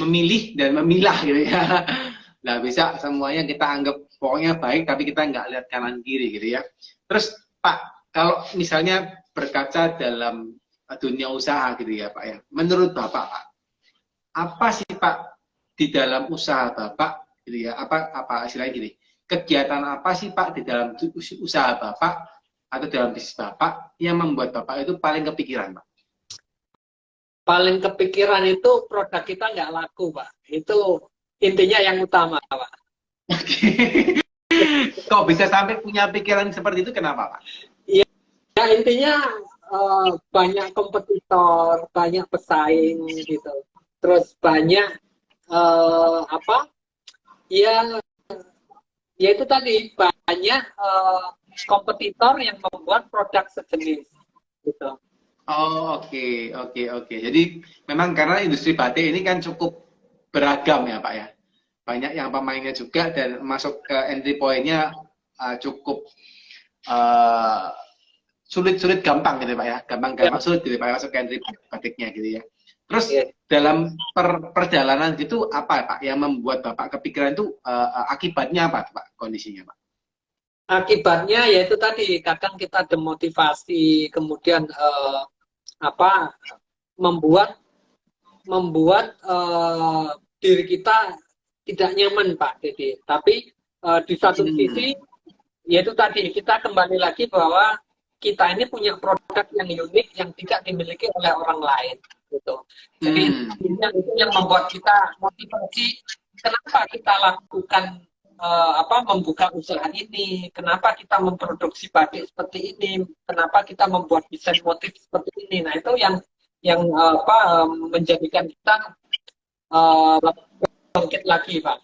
Speaker 1: memilih dan memilah gitu ya. Nah bisa semuanya kita anggap pokoknya baik, tapi kita nggak lihat kanan kiri gitu ya. Terus Pak, kalau misalnya berkaca dalam dunia usaha gitu ya Pak ya, menurut Bapak Pak, apa sih Pak di dalam usaha Bapak gitu ya, apa istilahnya gini, kegiatan apa sih Pak di dalam usaha Bapak atau dalam bisnis Bapak yang membuat Bapak itu paling kepikiran Pak?
Speaker 3: Paling kepikiran itu produk kita nggak laku Pak, itu intinya yang utama Pak.
Speaker 1: Kok bisa sampai punya pikiran seperti itu, kenapa Pak?
Speaker 3: Ya intinya banyak kompetitor, banyak pesaing gitu. Terus banyak ya itu tadi banyak kompetitor yang membuat produk sejenis gitu.
Speaker 1: Oh oke. Jadi memang karena industri batik ini kan cukup beragam ya Pak ya. Banyak yang pemainnya juga, dan masuk ke entry point-nya cukup sulit gampang gitu Pak ya, gampang sulit gitu Pak, masuk ke entry batiknya gitu ya. Terus dalam perjalanan gitu apa Pak yang membuat Bapak kepikiran itu, akibatnya apa Pak kondisinya Pak?
Speaker 3: Akibatnya yaitu tadi, kadang kita demotivasi, kemudian membuat diri kita tidak nyaman Pak Dede. Tapi di satu sisi yaitu tadi kita kembali lagi bahwa kita ini punya produk yang unik yang tidak dimiliki oleh orang lain gitu. Jadi itu yang membuat kita motivasi, kenapa kita lakukan membuka usaha ini, kenapa kita memproduksi batik seperti ini, kenapa kita membuat desain motif seperti ini. Nah, itu yang menjadikan kita bangkit lagi, Pak.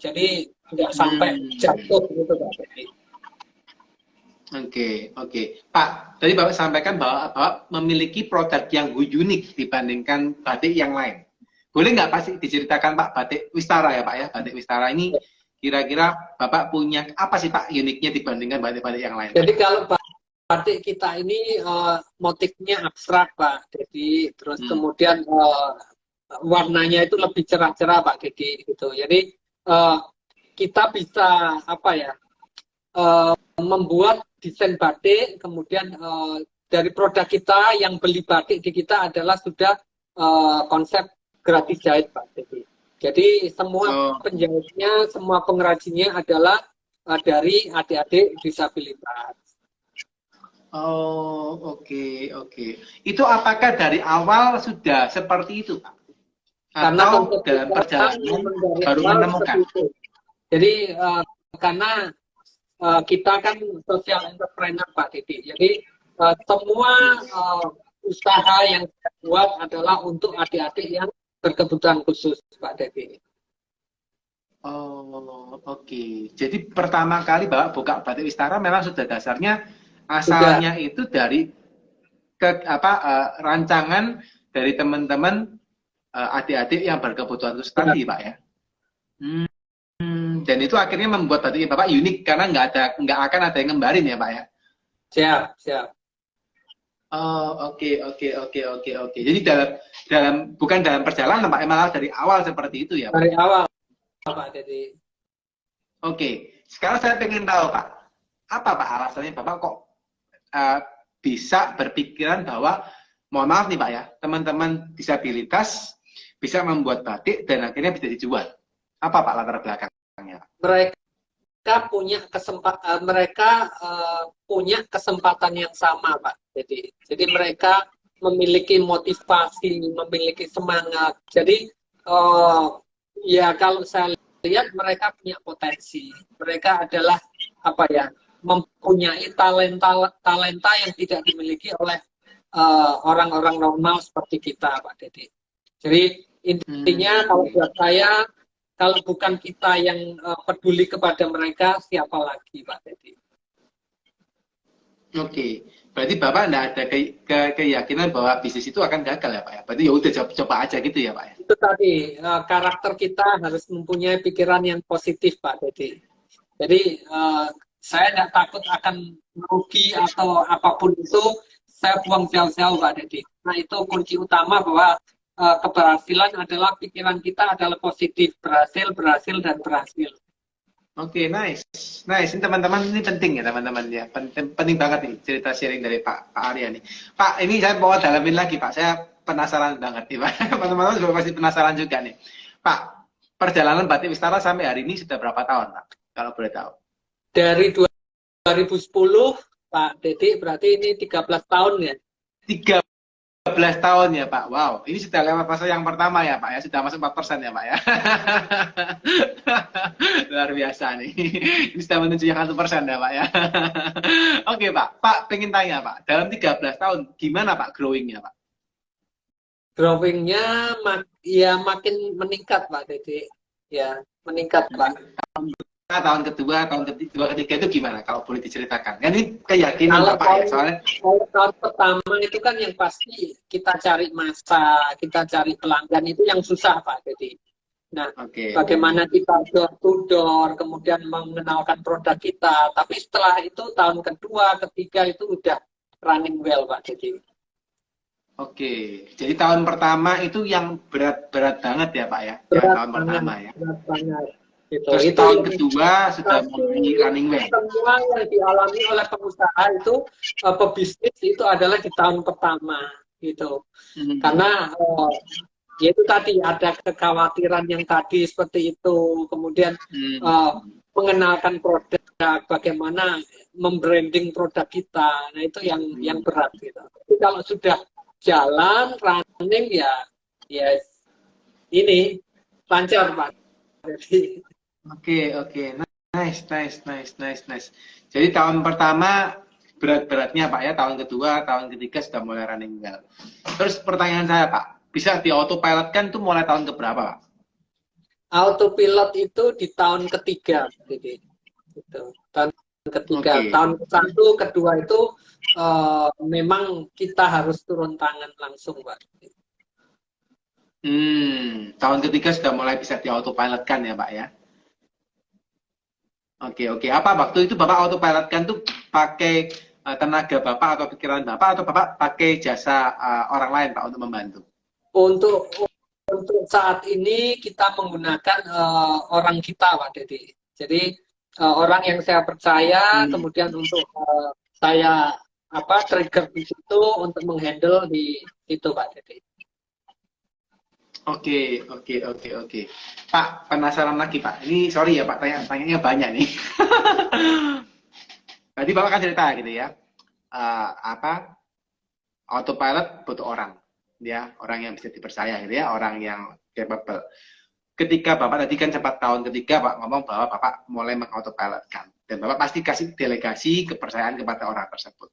Speaker 3: Jadi nggak sampai jatuh gitu, Pak.
Speaker 1: Oke. Pak, tadi Bapak sampaikan bahwa Bapak memiliki produk yang unik dibandingkan batik yang lain. Boleh nggak pasti diceritakan Pak, batik Wistara ya Pak ya? Batik Wistara ini kira-kira Bapak punya apa sih Pak uniknya dibandingkan batik-batik yang lain?
Speaker 3: Jadi kalau batik kita ini motifnya abstrak, Pak. Jadi terus kemudian warnanya itu lebih cerah-cerah, Pak. Gitu. Jadi kita bisa membuat desain batik, kemudian dari produk kita yang beli batik di kita adalah sudah konsep gratis jahit, Pak. Jadi semua penjahitnya, semua pengrajinnya adalah dari adik-adik disabilitas.
Speaker 1: Oh, oke. Itu apakah dari awal sudah seperti itu, Pak? Atau dalam perjalanan baru menemukan?
Speaker 3: Jadi karena kita kan social entrepreneur, Pak Didi. Jadi semua usaha yang kita buat adalah untuk adik-adik yang berkebutuhan khusus, Pak Didi.
Speaker 1: Oh, oke. Jadi pertama kali Bapak buka Batik Wistara memang sudah dasarnya asalnya itu dari rancangan dari teman-teman adik-adik yang berkebutuhan khusus tadi, Pak ya. Dan itu akhirnya membuat batik Bapak unik karena nggak akan ada yang ngembarin ya Pak ya.
Speaker 3: Siap.
Speaker 1: Oh, oke. Jadi bukan dalam perjalanan Pak, malah dari awal seperti itu ya Pak.
Speaker 3: Dari awal Pak. Jadi
Speaker 1: Oke. Sekarang saya ingin tahu Pak, apa Pak alasannya Bapak kok bisa berpikiran bahwa, mohon maaf nih Pak ya, teman-teman disabilitas bisa membuat batik dan akhirnya bisa dijual. Apa Pak latar belakangnya?
Speaker 3: Mereka punya kesempatan yang sama, Pak. Jadi mereka memiliki motivasi, memiliki semangat. Jadi ya kalau saya lihat mereka punya potensi. Mereka adalah mempunyai talenta yang tidak dimiliki oleh orang-orang normal seperti kita, Pak Dedi. Jadi intinya kalau buat saya, kalau bukan kita yang peduli kepada mereka, siapa lagi, Pak Dedi?
Speaker 1: Oke, berarti Bapak tidak ada keyakinan bahwa bisnis itu akan gagal ya Pak ya? Berarti ya udah coba aja gitu ya Pak ya?
Speaker 3: Itu tadi, karakter kita harus mempunyai pikiran yang positif, Pak Dedi. Jadi saya tidak takut akan merugi atau apapun itu, saya buang jauh-jauh, Pak Dedi. Nah itu kunci utama bahwa keberhasilan adalah pikiran kita adalah positif, berhasil, dan berhasil.
Speaker 1: Oke, nice. Ini teman-teman, ini penting ya teman-teman ya. Penting banget nih cerita sharing dari Pak Arya nih. Pak, ini saya mau dalamin lagi Pak. Saya penasaran banget nih Pak. Teman-teman juga pasti penasaran juga nih. Pak, perjalanan Batik Wistara sampai hari ini sudah berapa tahun Pak? Kalau boleh tahu.
Speaker 3: Dari 2010 Pak Dedi, berarti ini 13 tahun ya?
Speaker 1: 13 tahun ya Pak. Wow, ini sudah lewat fase yang pertama ya Pak ya. Sudah masuk 4% ya Pak ya. Luar biasa nih. Ini sudah menuju yang 1% ya Pak ya. Oke Pak. Pak pengen tanya Pak. Dalam 13 tahun gimana Pak growing-nya Pak?
Speaker 3: Growing-nya makin meningkat Pak Dedi. Ya, meningkat Pak.
Speaker 1: Tahun kedua, ketiga itu gimana kalau boleh diceritakan? Kan ini keyakinan Bapak ya, soalnya
Speaker 3: tahun pertama itu kan yang pasti kita cari masa, kita cari pelanggan itu yang susah Pak. Jadi, nah bagaimana kita door to door, kemudian mengenalkan produk kita. Tapi setelah itu tahun kedua, ketiga itu udah running well Pak. Jadi,
Speaker 1: jadi tahun pertama itu yang berat banget ya Pak ya? Tahun pertama ya. Berat banget. Terus itu tahun kedua sudah mulai running well.
Speaker 3: Semua yang dialami oleh pengusaha itu pebisnis itu adalah di tahun pertama gitu. Karena ya itu tadi ada kekhawatiran yang tadi seperti itu. Kemudian mengenalkan produk, bagaimana membranding produk kita. Nah itu yang berat gitu. Tapi kalau sudah jalan running ya ini lancar Pak. Jadi
Speaker 1: Oke. Nice, nice, nice, nice, nice. Jadi tahun pertama berat-beratnya Pak ya, tahun kedua, tahun ketiga sudah mulai running well. Terus pertanyaan saya Pak, bisa di autopilot kan itu mulai tahun keberapa Pak?
Speaker 3: Autopilot itu di tahun ketiga, jadi itu tahun ketiga.
Speaker 1: Oke.
Speaker 3: Tahun satu, kedua itu memang kita harus turun tangan langsung, Pak.
Speaker 1: Tahun ketiga sudah mulai bisa di autopilot kan ya Pak ya? Oke, oke. Apa waktu itu Bapak autopilot kan tuh pakai tenaga Bapak atau pikiran Bapak atau Bapak pakai jasa orang lain Pak untuk membantu?
Speaker 3: Untuk saat ini kita menggunakan orang kita, Pak Dedi. Jadi orang yang saya percaya, kemudian untuk saya trigger di situ untuk menghandle di situ, Pak Dedi.
Speaker 1: Oke, oke, oke, oke. Pak, penasaran lagi Pak. Ini sorry ya Pak, tanya-tanyanya banyak nih. Tadi Bapak kan cerita gitu ya, autopilot butuh orang, ya, orang yang bisa dipercaya gitu ya, orang yang capable. Ketika Bapak tadi kan sempat tahun ketiga Pak ngomong bahwa Bapak mulai mengautopilotkan, dan Bapak pasti kasih delegasi kepercayaan kepada orang tersebut.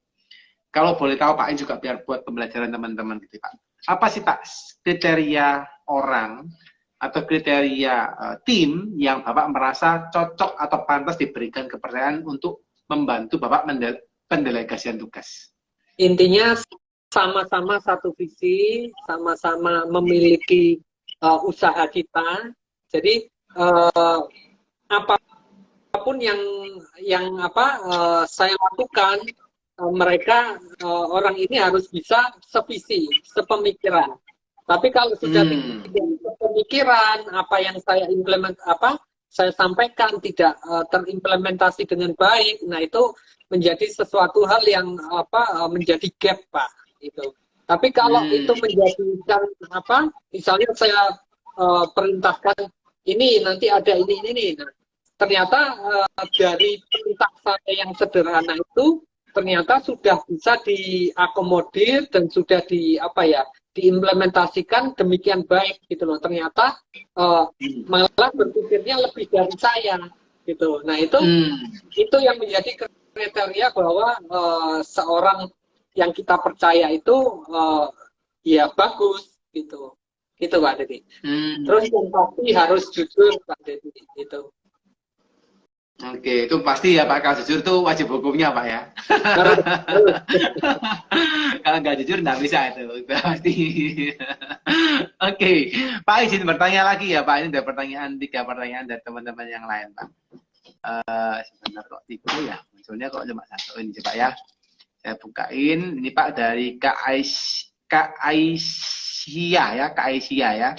Speaker 1: Kalau boleh tahu Pak, ini juga biar buat pembelajaran teman-teman gitu Pak. Apa sih Pak kriteria orang atau kriteria tim yang Bapak merasa cocok atau pantas diberikan kepercayaan untuk membantu Bapak pendelegasian tugas?
Speaker 3: Intinya sama-sama satu visi, sama-sama memiliki usaha kita. Jadi apapun yang saya lakukan, mereka orang ini harus bisa sevisi, sepemikiran. Tapi kalau sudah tidak sepemikiran, apa yang saya saya sampaikan tidak terimplementasi dengan baik, nah itu menjadi sesuatu hal yang menjadi gap Pak. Itu. Tapi kalau itu menjadikan misalnya saya perintahkan ini nanti ada ini. Nah, ternyata dari perintah saya yang sederhana itu ternyata sudah bisa diakomodir dan sudah diimplementasikan demikian baik gitu loh. Ternyata malah berpikirnya lebih dari saya gitu. Nah itu yang menjadi kriteria bahwa seorang yang kita percaya itu ya bagus gitu Pak Dedi. Terus yang pasti harus jujur Pak Dedi gitu.
Speaker 1: Oke, itu pasti ya Pak, kalau jujur tuh wajib hukumnya Pak ya. Kalau nggak jujur nggak bisa itu pasti. Oke, Pak izin bertanya lagi ya Pak, ini ada tiga pertanyaan dari teman-teman yang lain Pak. Sebentar kok tiga ya, munculnya kok cuma satu ini Pak ya. Saya bukain, ini Pak dari Kak Aisyah ya.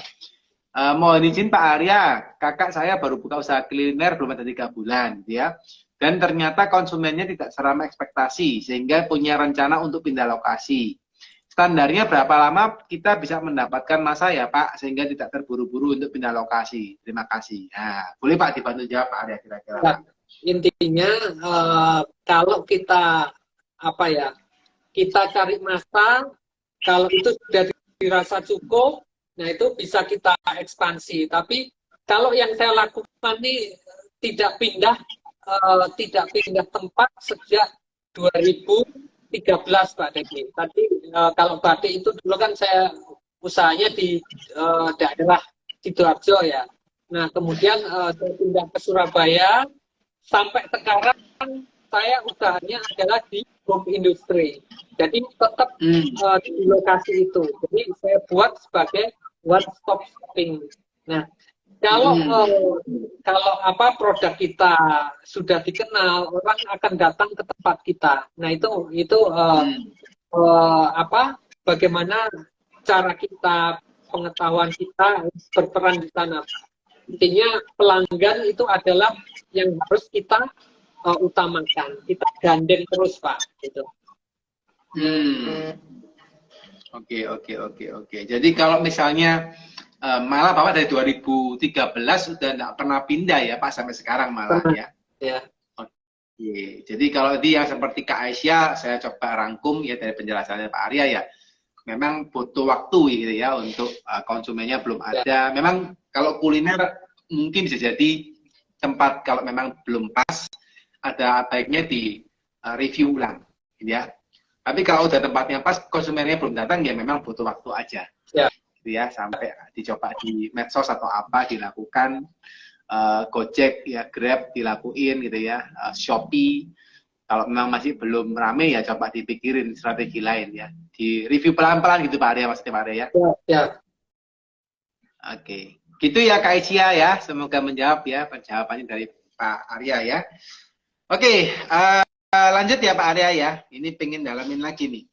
Speaker 1: Mohon izin Pak Arya, kakak saya baru buka usaha kuliner belum ada 3 bulan, ya. Dan ternyata konsumennya tidak seramai ekspektasi, sehingga punya rencana untuk pindah lokasi. Standarnya berapa lama kita bisa mendapatkan masa ya Pak, sehingga tidak terburu-buru untuk pindah lokasi? Terima kasih. Nah, boleh Pak dibantu jawab Pak Arya kira-kira.
Speaker 3: Nah, intinya kalau kita kita cari masa, kalau itu sudah dirasa cukup. Nah, itu bisa kita ekspansi. Tapi kalau yang saya lakukan ini tidak pindah tempat sejak 2013 Pak Dedi. Tadi kalau batik itu dulu kan saya usahanya di daerah Sidoarjo ya. Nah, kemudian saya pindah ke Surabaya. Sampai sekarang saya usahanya adalah di home industry. Jadi tetap di lokasi itu. Jadi saya buat sebagai one stop shopping. Nah, kalau produk kita sudah dikenal, orang akan datang ke tempat kita. Nah, itu bagaimana cara kita, pengetahuan kita berperan di sana. Intinya pelanggan itu adalah yang harus kita utamakan. Kita gandeng terus Pak. Gitu.
Speaker 1: Oke. Jadi kalau misalnya malah Bapak dari 2013 sudah tidak pernah pindah ya Pak sampai sekarang malah ya.
Speaker 3: Ya.
Speaker 1: Oke. Jadi kalau yang seperti Kak Aisyah, saya coba rangkum ya dari penjelasannya Pak Arya ya. Memang butuh waktu gitu ya untuk konsumennya belum ada. Memang kalau kuliner mungkin bisa jadi tempat kalau memang belum pas, ada baiknya di review ulang, gitu ya. Tapi kalau udah tempatnya pas, konsumennya belum datang, ya memang butuh waktu aja.
Speaker 3: Ya.
Speaker 1: Gitu ya, sampai dicoba di medsos atau apa dilakukan, Gojek ya, Grab dilakuin gitu ya, Shopee. Kalau memang masih belum rame ya coba dipikirin strategi lain ya. Di review pelan-pelan gitu Pak Arya, maksudnya Pak Arya ya.
Speaker 3: Ya.
Speaker 1: Oke. Gitu ya Kak Icia ya. Semoga menjawab ya jawabannya dari Pak Arya ya. Oke, lanjut ya Pak Arya ya. Ini pengen dalamin lagi nih.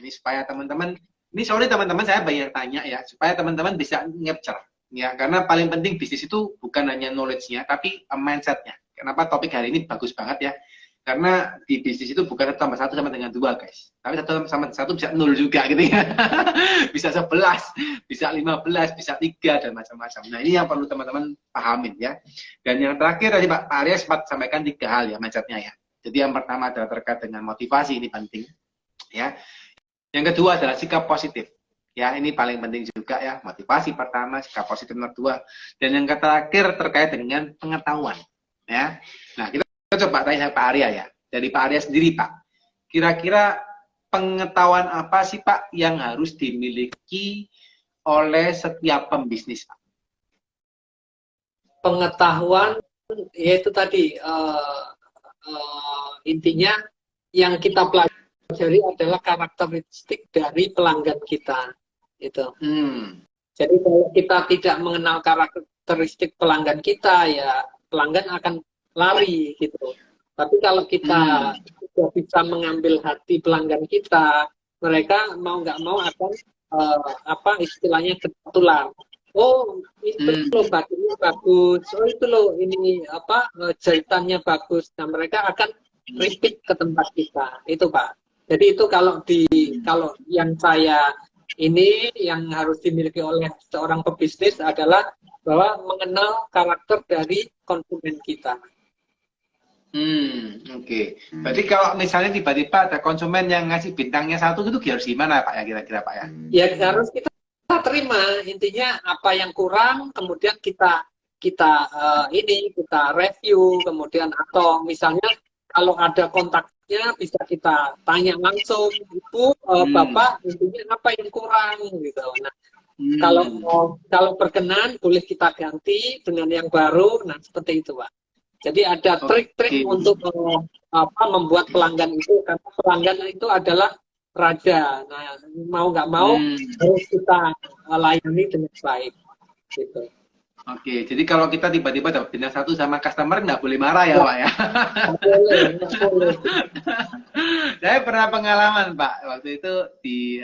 Speaker 1: Ini supaya teman-teman, ini sorry teman-teman saya banyak tanya ya, supaya teman-teman bisa capture ya. Karena paling penting bisnis itu bukan hanya knowledge-nya, tapi mindset-nya. Kenapa topik hari ini bagus banget ya? Karena di bisnis itu bukan 1 tambah 1 sama dengan 2 guys. Tapi 1 sama 1 bisa 0 juga gitu ya. Bisa 11, bisa 15, bisa 3 dan macam-macam. Nah ini yang perlu teman-teman pahamin ya. Dan yang terakhir tadi Pak Arya sempat sampaikan 3 hal ya mindsetnya ya. Jadi yang pertama adalah terkait dengan motivasi, ini penting ya. Yang kedua adalah sikap positif. Ya, ini paling penting juga ya. Motivasi pertama, sikap positif nomor 2. Dan yang terakhir terkait dengan pengetahuan ya. Nah, kita coba tanya Pak Arya ya. Dari Pak Arya sendiri Pak, kira-kira pengetahuan apa sih Pak yang harus dimiliki oleh setiap pembisnis Pak?
Speaker 3: Pengetahuan yaitu tadi intinya yang kita pelajari adalah karakteristik dari pelanggan kita itu. Jadi kalau kita tidak mengenal karakteristik pelanggan kita, ya pelanggan akan lari gitu. Tapi kalau kita sudah bisa mengambil hati pelanggan kita, mereka mau nggak mau akan apa istilahnya ketular. Oh itu loh bajunya bagus. Oh itu loh ini apa jahitannya bagus. Nah mereka akan repeat ke tempat kita. Itu Pak. Jadi itu kalau yang saya ini yang harus dimiliki oleh seorang pebisnis adalah bahwa mengenal karakter dari konsumen kita.
Speaker 1: Oke. Berarti kalau misalnya tiba-tiba ada konsumen yang ngasih bintangnya 1 itu harus gimana Pak ya kira-kira Pak ya?
Speaker 3: Ya harus kita terima. Intinya apa yang kurang, kemudian kita review, kemudian atau misalnya kalau ada kontaknya bisa kita tanya langsung, Ibu, Bapak, intinya apa yang kurang gitu. Nah, kalau berkenan boleh kita ganti dengan yang baru. Nah seperti itu Pak. Jadi ada trik-trik untuk membuat pelanggan itu, karena pelanggan itu adalah raja. Nah mau nggak mau harus kita layani dengan baik. Gitu.
Speaker 1: Oke, jadi kalau kita tiba-tiba dapat bintang 1 sama customer nggak boleh marah ya Pak ya?
Speaker 3: Nggak boleh.
Speaker 1: Saya pernah pengalaman Pak waktu itu di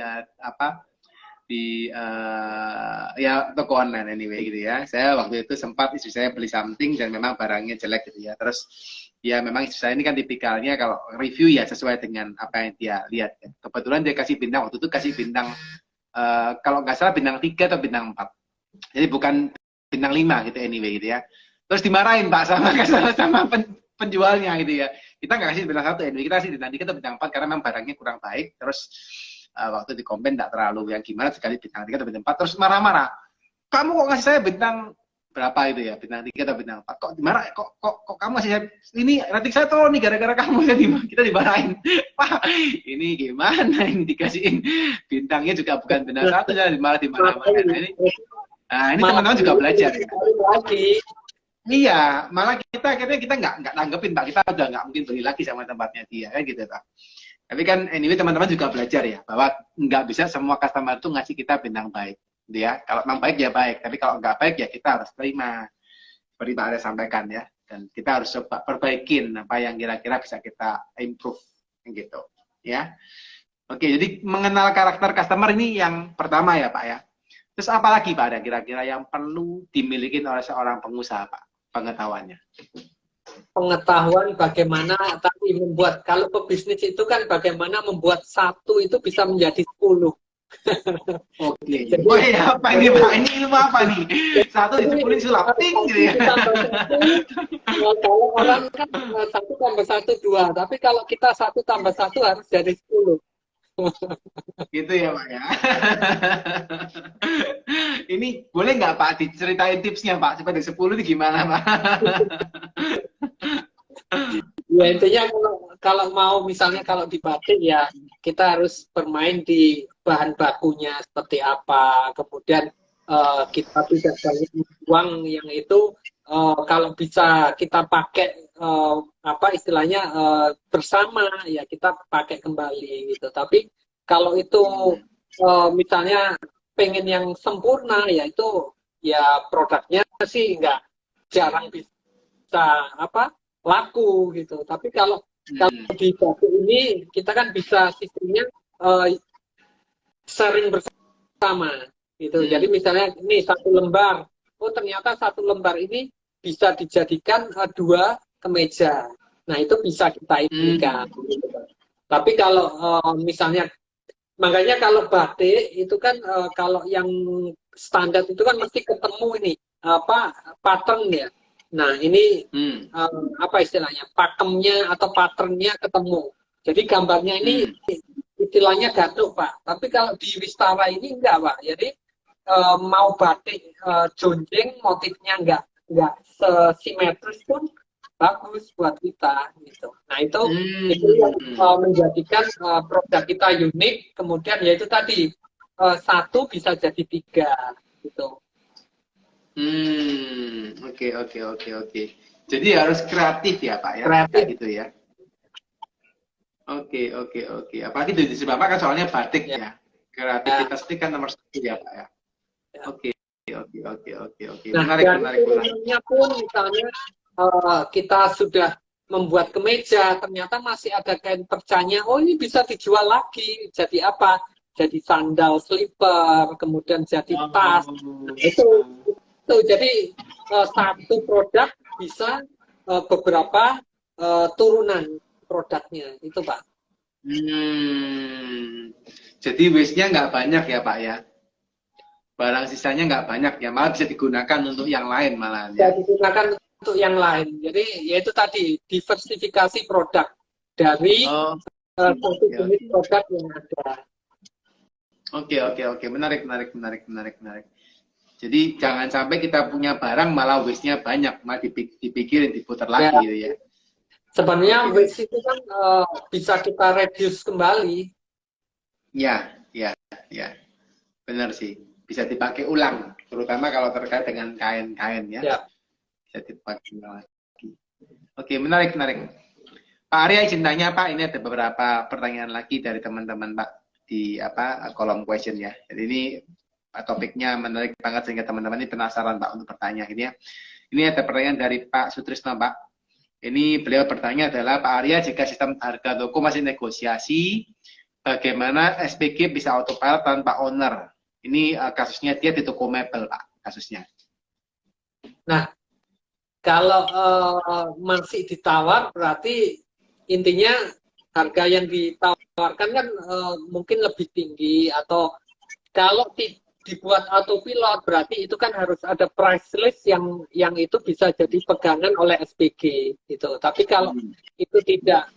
Speaker 1: ya toko online anyway gitu ya. Saya waktu itu sempat istri saya beli something dan memang barangnya jelek gitu ya. Terus ya memang istri saya ini kan tipikalnya kalau review ya sesuai dengan apa yang dia lihat. Kebetulan dia kasih bintang waktu itu kasih bintang kalau nggak salah bintang 3 atau bintang 4. Jadi bukan bintang 5 gitu anyway gitu ya. Terus dimarahin Pak sama penjualnya gitu ya. Kita nggak kasih bintang 1 anyway, kita kasih bintang 3 atau bintang 4 karena memang barangnya kurang baik. Terus waktu di komen nggak terlalu yang gimana sekali bintang 3 atau bintang 4 terus marah-marah. Kamu kok ngasih saya bintang berapa itu ya, bintang 3 atau bintang 4? Kok marah? Kok kamu ngasih saya ini rating saya turun nih gara-gara kamu ya, kita dimarahin. Wah, ini gimana ini dikasihin bintangnya juga bukan bintang 1 ya malah dimarahin. Nah, ini teman-teman juga belajar. Iya, malah kita akhirnya kita nggak tanggepin Pak, kita udah nggak mungkin beli lagi sama tempatnya dia kan gitu Pak. Tapi kan anyway teman-teman juga belajar ya bahwa nggak bisa semua customer itu ngasih kita bintang baik, gitu ya. Kalau memang baik ya baik, tapi kalau nggak baik ya kita harus terima. Seperti Pak Arya sampaikan ya, dan kita harus coba perbaikin apa yang kira-kira bisa kita improve, gitu, ya. Oke, jadi mengenal karakter customer ini yang pertama ya Pak ya. Terus apa lagi Pak ada kira-kira yang perlu dimiliki oleh seorang pengusaha Pak pengetahuannya?
Speaker 3: Pengetahuan bagaimana tadi membuat, kalau pebisnis itu kan bagaimana membuat 1 itu bisa menjadi 10.
Speaker 1: Oke. Oh iya, apa ini Pak? Ini ilmu apa nih? 1 di 10 sulap ting gitu ya.
Speaker 3: Kalau orang kan 1 tambah 1 2, tapi kalau kita 1 tambah 1 harus jadi 10.
Speaker 1: Gitu ya Pak ya. Ini boleh nggak Pak diceritain tipsnya Pak supaya dari 10 ini gimana Pak?
Speaker 3: Ya intinya kalau mau misalnya kalau di batik ya kita harus bermain di bahan bakunya seperti apa, kemudian kita tidak banyak uang yang itu kalau bisa kita pakai apa istilahnya bersama ya kita pakai kembali gitu. Tapi kalau itu misalnya pengen yang sempurna ya itu ya produknya sih nggak jarang bisa apa laku gitu. Tapi kalau di batik ini kita kan bisa sistemnya sharing bersama gitu. Jadi misalnya ini satu lembar, oh ternyata satu lembar ini bisa dijadikan 2 kemeja. Nah itu bisa kita inikan. Gitu. Tapi kalau misalnya makanya kalau batik itu kan kalau yang standar itu kan mesti ketemu ini apa pattern ya. Nah, ini apa istilahnya? Pakemnya atau patternnya ketemu. Jadi gambarnya ini istilahnya gatuk, Pak. Tapi kalau di Wistara ini enggak, Pak. Jadi mau batik jonjeng, motifnya enggak simetris pun bagus buat kita gitu. Nah, itu yang menjadikan produk kita unik. Kemudian yaitu tadi satu bisa jadi 3 gitu.
Speaker 1: Oke. Jadi harus kreatif ya Pak ya,
Speaker 3: kreatif
Speaker 1: gitu ya. Oke. Apalagi di Bapak kan soalnya batik ya. Kreativitas ini kan nomor 1 ya Pak ya. Oke.
Speaker 3: Nah,
Speaker 1: Menarik.
Speaker 3: Pun misalnya kita sudah membuat kemeja, ternyata masih ada kain percanya. Oh ini bisa dijual lagi. Jadi apa? Jadi sandal, slipper, kemudian jadi tas. Itu jadi satu produk bisa beberapa turunan produknya itu Pak.
Speaker 1: Jadi waste-nya nggak banyak ya Pak ya. Barang sisanya nggak banyak ya, malah bisa digunakan untuk yang lain malah.
Speaker 3: Bisa digunakan untuk yang lain. Jadi yaitu tadi diversifikasi produk dari satu jenis produk yang ada.
Speaker 1: Oke. Menarik. Jadi jangan sampai kita punya barang malah waste-nya banyak, malah dipikirin, diputar lagi gitu ya.
Speaker 3: Sebenarnya waste itu kan bisa kita reduce kembali.
Speaker 1: Ya. Benar sih. Bisa dipakai ulang, terutama kalau terkait dengan kain-kain ya. Bisa dipakai ulang lagi. Oke, menarik. Pak Arya izin tanya Pak, ini ada beberapa pertanyaan lagi dari teman-teman Pak di kolom question ya. Jadi ini topiknya menarik banget sehingga teman-teman ini penasaran Pak untuk bertanya ini ya. Ini ada pertanyaan dari Pak Sutrisno Pak. Ini beliau bertanya adalah Pak Arya, jika sistem harga toko masih negosiasi, bagaimana SPG bisa autopilot tanpa owner? Ini kasusnya dia di toko mebel Pak, kasusnya.
Speaker 3: Nah, kalau masih ditawar berarti intinya harga yang ditawarkan kan mungkin lebih tinggi, atau kalau dibuat autopilot berarti itu kan harus ada price list yang itu bisa jadi pegangan oleh SPG gitu. Tapi kalau itu tidak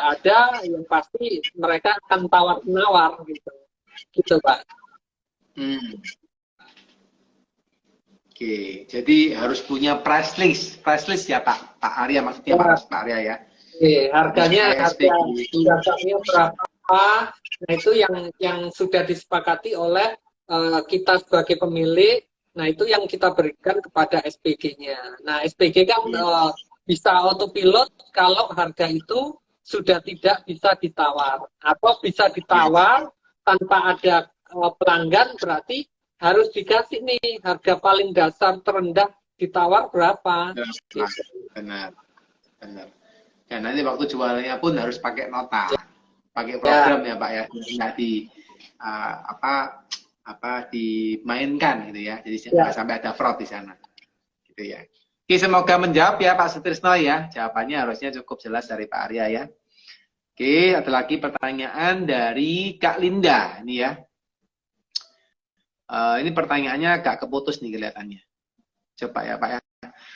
Speaker 3: ada, yang pasti mereka akan tawar-menawar gitu Pak.
Speaker 1: Oke, jadi harus punya price list ya Pak Arya, maksudnya Pak Arya ya.
Speaker 3: Harganya berapa? Nah itu yang sudah disepakati oleh kita sebagai pemilik. Nah itu yang kita berikan kepada SPG-nya. Nah SPG kan bisa autopilot kalau harga itu sudah tidak bisa ditawar, atau bisa ditawar tanpa ada pelanggan, berarti harus dikasih nih harga paling dasar terendah ditawar berapa.
Speaker 1: Benar. Dan nanti waktu jualnya pun harus pakai nota, pakai program ya Pak ya, nggak dimainkan gitu ya. Jadi jangan sampai ada fraud di sana, gitu ya. Oke, semoga menjawab ya Pak Sutrisno ya. Jawabannya harusnya cukup jelas dari Pak Arya ya. Oke, ada lagi pertanyaan dari Kak Linda ini ya. Ini pertanyaannya agak keputus nih kelihatannya. Coba ya Pak ya.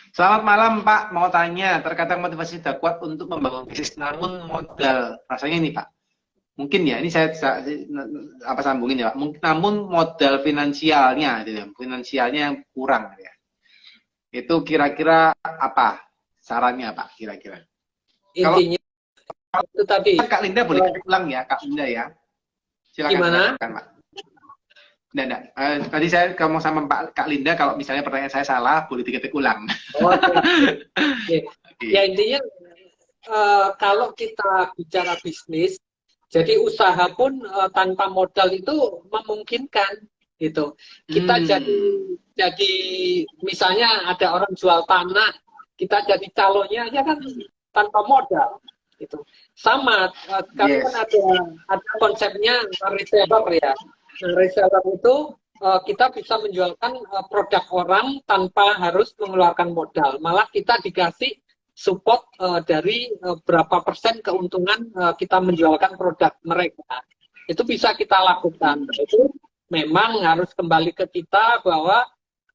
Speaker 1: Selamat malam Pak, mau tanya, terkadang motivasi tidak kuat untuk membangun bisnis, namun modal, rasanya ini Pak, mungkin ya, ini saya apa sambungin ya Pak, namun modal finansialnya, gitu ya, finansialnya yang kurang ya. Itu kira-kira apa sarannya Pak kira-kira?
Speaker 3: Intinya itu tadi.
Speaker 1: Kak Linda boleh ulang ya, Kak Linda ya. Silakan.
Speaker 3: Gimana?
Speaker 1: Silakan, Pak. Enggak. Tadi saya ngomong sama Kak Linda, kalau misalnya pertanyaan saya salah, boleh diketik ulang.
Speaker 3: Oh, okay. Ya intinya kalau kita bicara bisnis, jadi usaha pun tanpa modal itu memungkinkan gitu. Kita jadi misalnya ada orang jual tanah, kita jadi calonnya aja kan tanpa modal gitu. Sama kan ada konsepnya reseller ya. Nah, reseller itu kita bisa menjualkan produk orang tanpa harus mengeluarkan modal. Malah kita dikasih support dari berapa persen keuntungan kita menjualkan produk mereka. Itu bisa kita lakukan. Itu memang harus kembali ke kita bahwa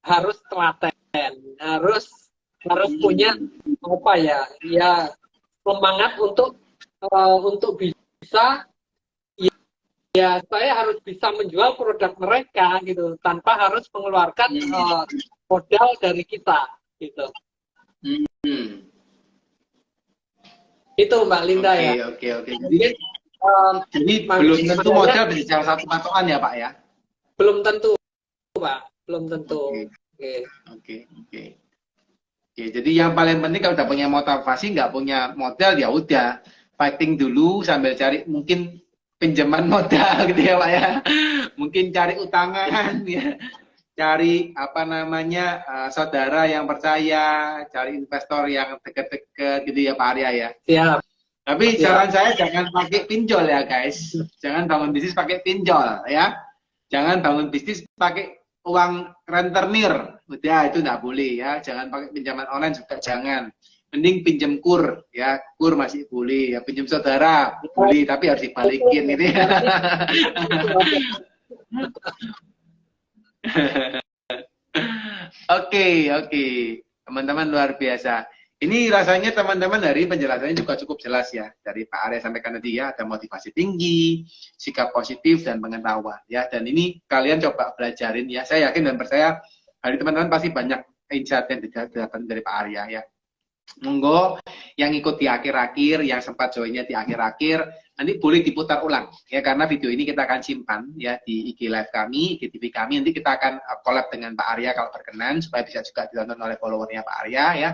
Speaker 3: harus telaten, harus punya apa ya semangat untuk bisa ya saya harus bisa menjual produk mereka gitu tanpa harus mengeluarkan modal dari kita gitu. Itu Mbak Linda ya.
Speaker 1: Oke. Jadi belum tentu modal bisa salah satu patokan ya Pak ya?
Speaker 3: Belum tentu Pak, belum tentu.
Speaker 1: Oke. Jadi yang paling penting kalau udah punya motivasi, nggak punya modal ya udah fighting dulu sambil cari mungkin pinjaman modal gitu ya Pak ya. Mungkin cari utangan ya. Cari apa namanya saudara yang percaya, cari investor yang deket-deket gitu ya Pak Arya ya.
Speaker 3: Siap.
Speaker 1: Tapi saran saya jangan pakai pinjol ya guys. Jangan bangun bisnis pakai pinjol ya. Jangan bangun bisnis pakai uang rentenir. Udah itu nggak boleh ya. Jangan pakai pinjaman online juga jangan. Mending pinjam kur ya. Kur masih boleh ya. Pinjam saudara boleh tapi harus dibalikin gitu ya. Oke. Teman-teman luar biasa. Ini rasanya teman-teman dari penjelasannya juga cukup jelas ya. Dari Pak Arya sampaikan tadi ya, ada motivasi tinggi, sikap positif, dan pengetahuan. Ya. Dan ini kalian coba belajarin ya. Saya yakin dan percaya dari teman-teman pasti banyak insight yang didapatkan dari Pak Arya ya. Monggo yang ikut di akhir-akhir, yang sempat joinnya di akhir-akhir, nanti boleh diputar ulang ya, karena video ini kita akan simpan ya di IG live kami, IGTV kami. Nanti kita akan collab dengan Pak Arya kalau berkenan supaya bisa juga ditonton oleh followernya Pak Arya ya.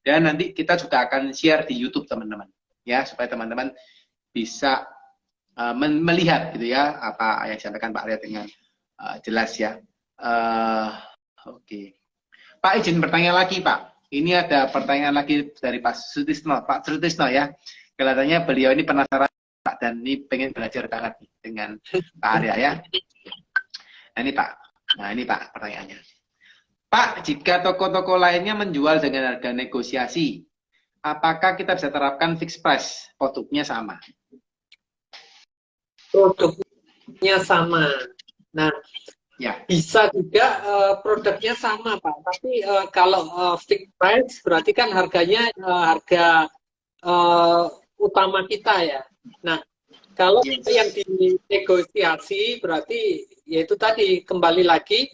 Speaker 1: Dan nanti kita juga akan share di YouTube teman-teman ya, supaya teman-teman bisa melihat gitu ya apa yang disampaikan Pak Arya dengan jelas ya. Oke. Pak izin bertanya lagi Pak. Ini ada pertanyaan lagi dari Pak Sutisno ya. Kelihatannya beliau ini penasaran Pak dan ini pengen belajar banget nih dengan Pak Arya ya. Nah ini Pak pertanyaannya. Pak, jika toko-toko lainnya menjual dengan harga negosiasi, apakah kita bisa terapkan fixed price? Produknya sama.
Speaker 3: Produknya sama. Nah,
Speaker 1: ya.
Speaker 3: Bisa juga produknya sama Pak. Tapi kalau fixed price berarti kan harganya harga utama kita ya. Nah, kalau yang dinegosiasi berarti yaitu tadi kembali lagi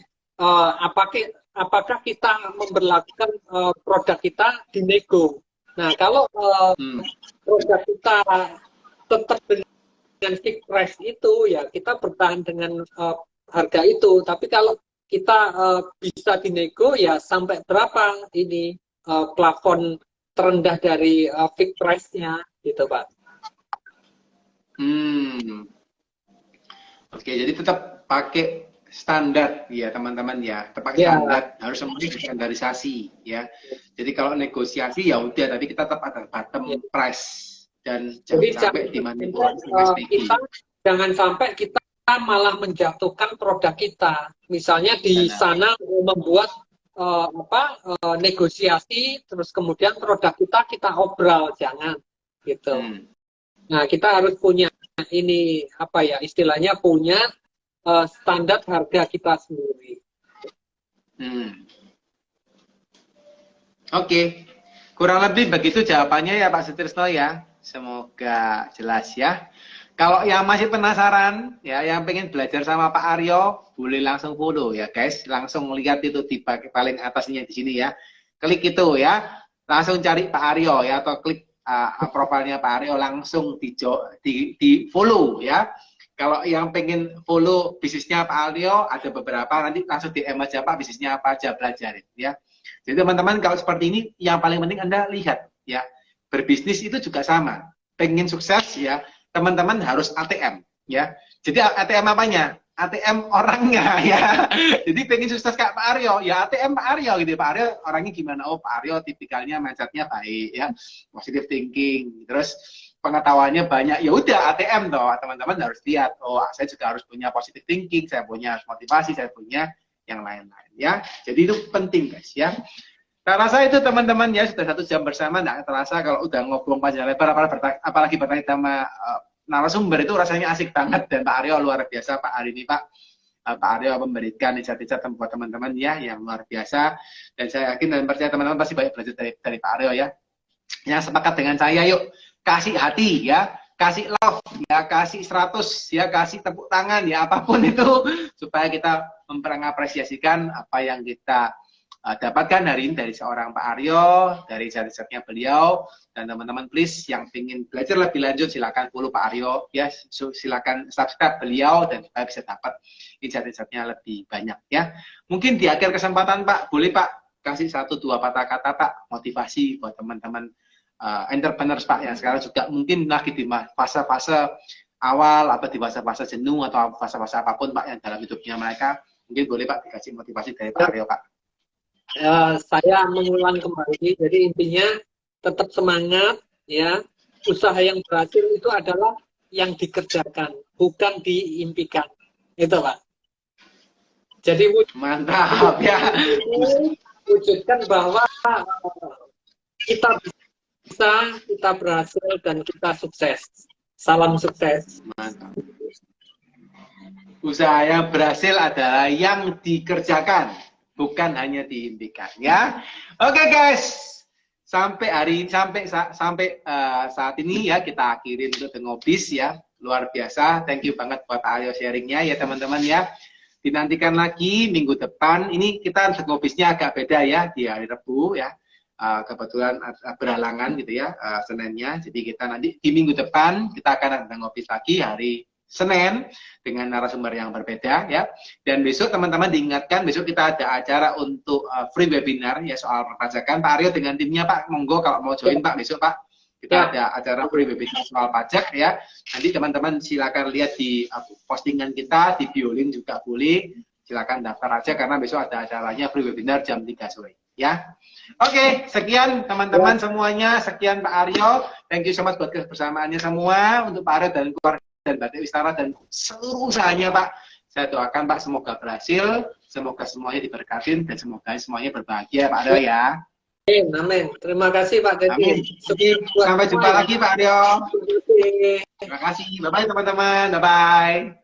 Speaker 3: apakah kita memberlakukan produk kita dinego. Nah, kalau produk kita tetap dengan fixed price itu ya kita bertahan dengan harga itu. Tapi kalau kita bisa dinego ya sampai berapa ini plafon terendah dari fixed price-nya gitu Pak.
Speaker 1: Oke, jadi tetap pakai standar ya teman-teman ya, tetap pakai standar, harus semuanya standarisasi ya. Jadi kalau negosiasi ya udah, tapi kita tetap ada bottom price dan jangan sampai dimanipulasi.
Speaker 3: Jangan sampai kita malah menjatuhkan produk kita. Misalnya di sana membuat negosiasi, terus kemudian produk kita obral, jangan gitu. Nah, kita harus punya ini istilahnya punya standar harga kita sendiri.
Speaker 1: Oke. Kurang lebih begitu jawabannya ya Pak Sutrisno ya. Semoga jelas ya. Kalau yang masih penasaran, ya, yang pengen belajar sama Pak Aryo, boleh langsung follow ya guys. Langsung lihat itu di paling atasnya di sini ya. Klik itu ya. Langsung cari Pak Aryo ya, atau klik profilnya Pak Aryo, langsung di follow ya. Kalau yang pengen follow bisnisnya Pak Aryo, ada beberapa, nanti langsung DM aja Pak, bisnisnya apa aja, belajarin ya. Jadi teman-teman kalau seperti ini, yang paling penting Anda lihat ya. Berbisnis itu juga sama. Pengen sukses ya, teman-teman harus ATM ya. Jadi ATM apanya? ATM orangnya ya. Jadi pengen sukses kayak Pak Aryo, ya ATM Pak Aryo gitu. Pak Aryo orangnya gimana? Oh, Pak Aryo tipikalnya mindsetnya baik ya, positive thinking. Terus pengetahuannya banyak. Ya udah ATM toh, teman-teman harus lihat. Oh, saya juga harus punya positive thinking, saya punya motivasi, saya punya yang lain-lain ya. Jadi itu penting guys ya. Saya rasa itu teman-teman ya, sudah 1 jam bersama, nggak terasa kalau udah ngobrol panjang lebar, apalagi bertanya sama narasumber itu rasanya asik banget. Dan Pak Aryo luar biasa Pak hari ini Pak. Pak Aryo memberikan insight-insight buat teman-teman ya yang luar biasa. Dan saya yakin dan percaya teman-teman pasti banyak belajar dari Pak Aryo ya. Yang sepakat dengan saya, yuk kasih hati ya, kasih love ya, kasih 100 ya, kasih tepuk tangan ya, apapun itu supaya kita mengapresiasikan apa yang kita dapatkan hari ini dari seorang Pak Aryo, dari insight-insightnya beliau. Dan teman-teman please yang ingin belajar lebih lanjut silakan follow Pak Aryo ya, silakan subscribe beliau dan supaya bisa dapat insight-insightnya lebih banyak ya. Mungkin di akhir kesempatan Pak, boleh Pak kasih 1-2 patah kata Pak motivasi buat teman-teman entrepreneurs Pak yang sekarang juga mungkin lagi di fase-fase awal atau di fase-fase jenuh atau fase-fase apapun Pak yang dalam hidupnya mereka. Mungkin boleh Pak dikasih motivasi dari Pak Aryo Pak.
Speaker 3: Saya mengulang kembali, jadi intinya tetap semangat ya. Usaha yang berhasil itu adalah yang dikerjakan, bukan diimpikan. Itu Pak. Jadi
Speaker 1: mantap ya.
Speaker 3: Wujudkan bahwa kita bisa, kita berhasil dan kita sukses. Salam sukses.
Speaker 1: Mantap. Usaha yang berhasil adalah yang dikerjakan, bukan hanya diimpikan ya. Oke guys, sampai saat ini ya kita akhirin untuk The Ngobis ya. Luar biasa, thank you banget buat Aryo sharingnya ya teman-teman ya. Dinantikan lagi minggu depan. Ini kita The Ngobisnya agak beda ya, di hari Rabu ya. Kebetulan berhalangan gitu ya, Seninnya. Jadi kita nanti di minggu depan kita akan ada Ngobis lagi hari Senin dengan narasumber yang berbeda ya. Dan besok teman-teman diingatkan, besok kita ada acara untuk free webinar ya soal perpajakan. Pak Aryo dengan timnya Pak, monggo kalau mau join Pak besok Pak. Kita ada acara free webinar soal pajak ya. Nanti teman-teman silakan lihat di postingan kita, di bio link juga boleh. Silakan daftar aja karena besok ada acaranya free webinar jam 3 sore ya. Oke, sekian teman-teman semuanya, sekian Pak Aryo. Thank you so much buat kebersamaannya semua untuk Pak Aryo dan keluarga dan Batik Wistara dan seluruh usahanya Pak. Saya doakan Pak semoga berhasil, semoga semuanya diberkatin dan semoga semuanya berbahagia Pak Aryo ya.
Speaker 3: Amin. Terima kasih Pak Dedi.
Speaker 1: Sampai jumpa lagi Pak Aryo. Terima kasih. Bye bye teman-teman. Bye bye.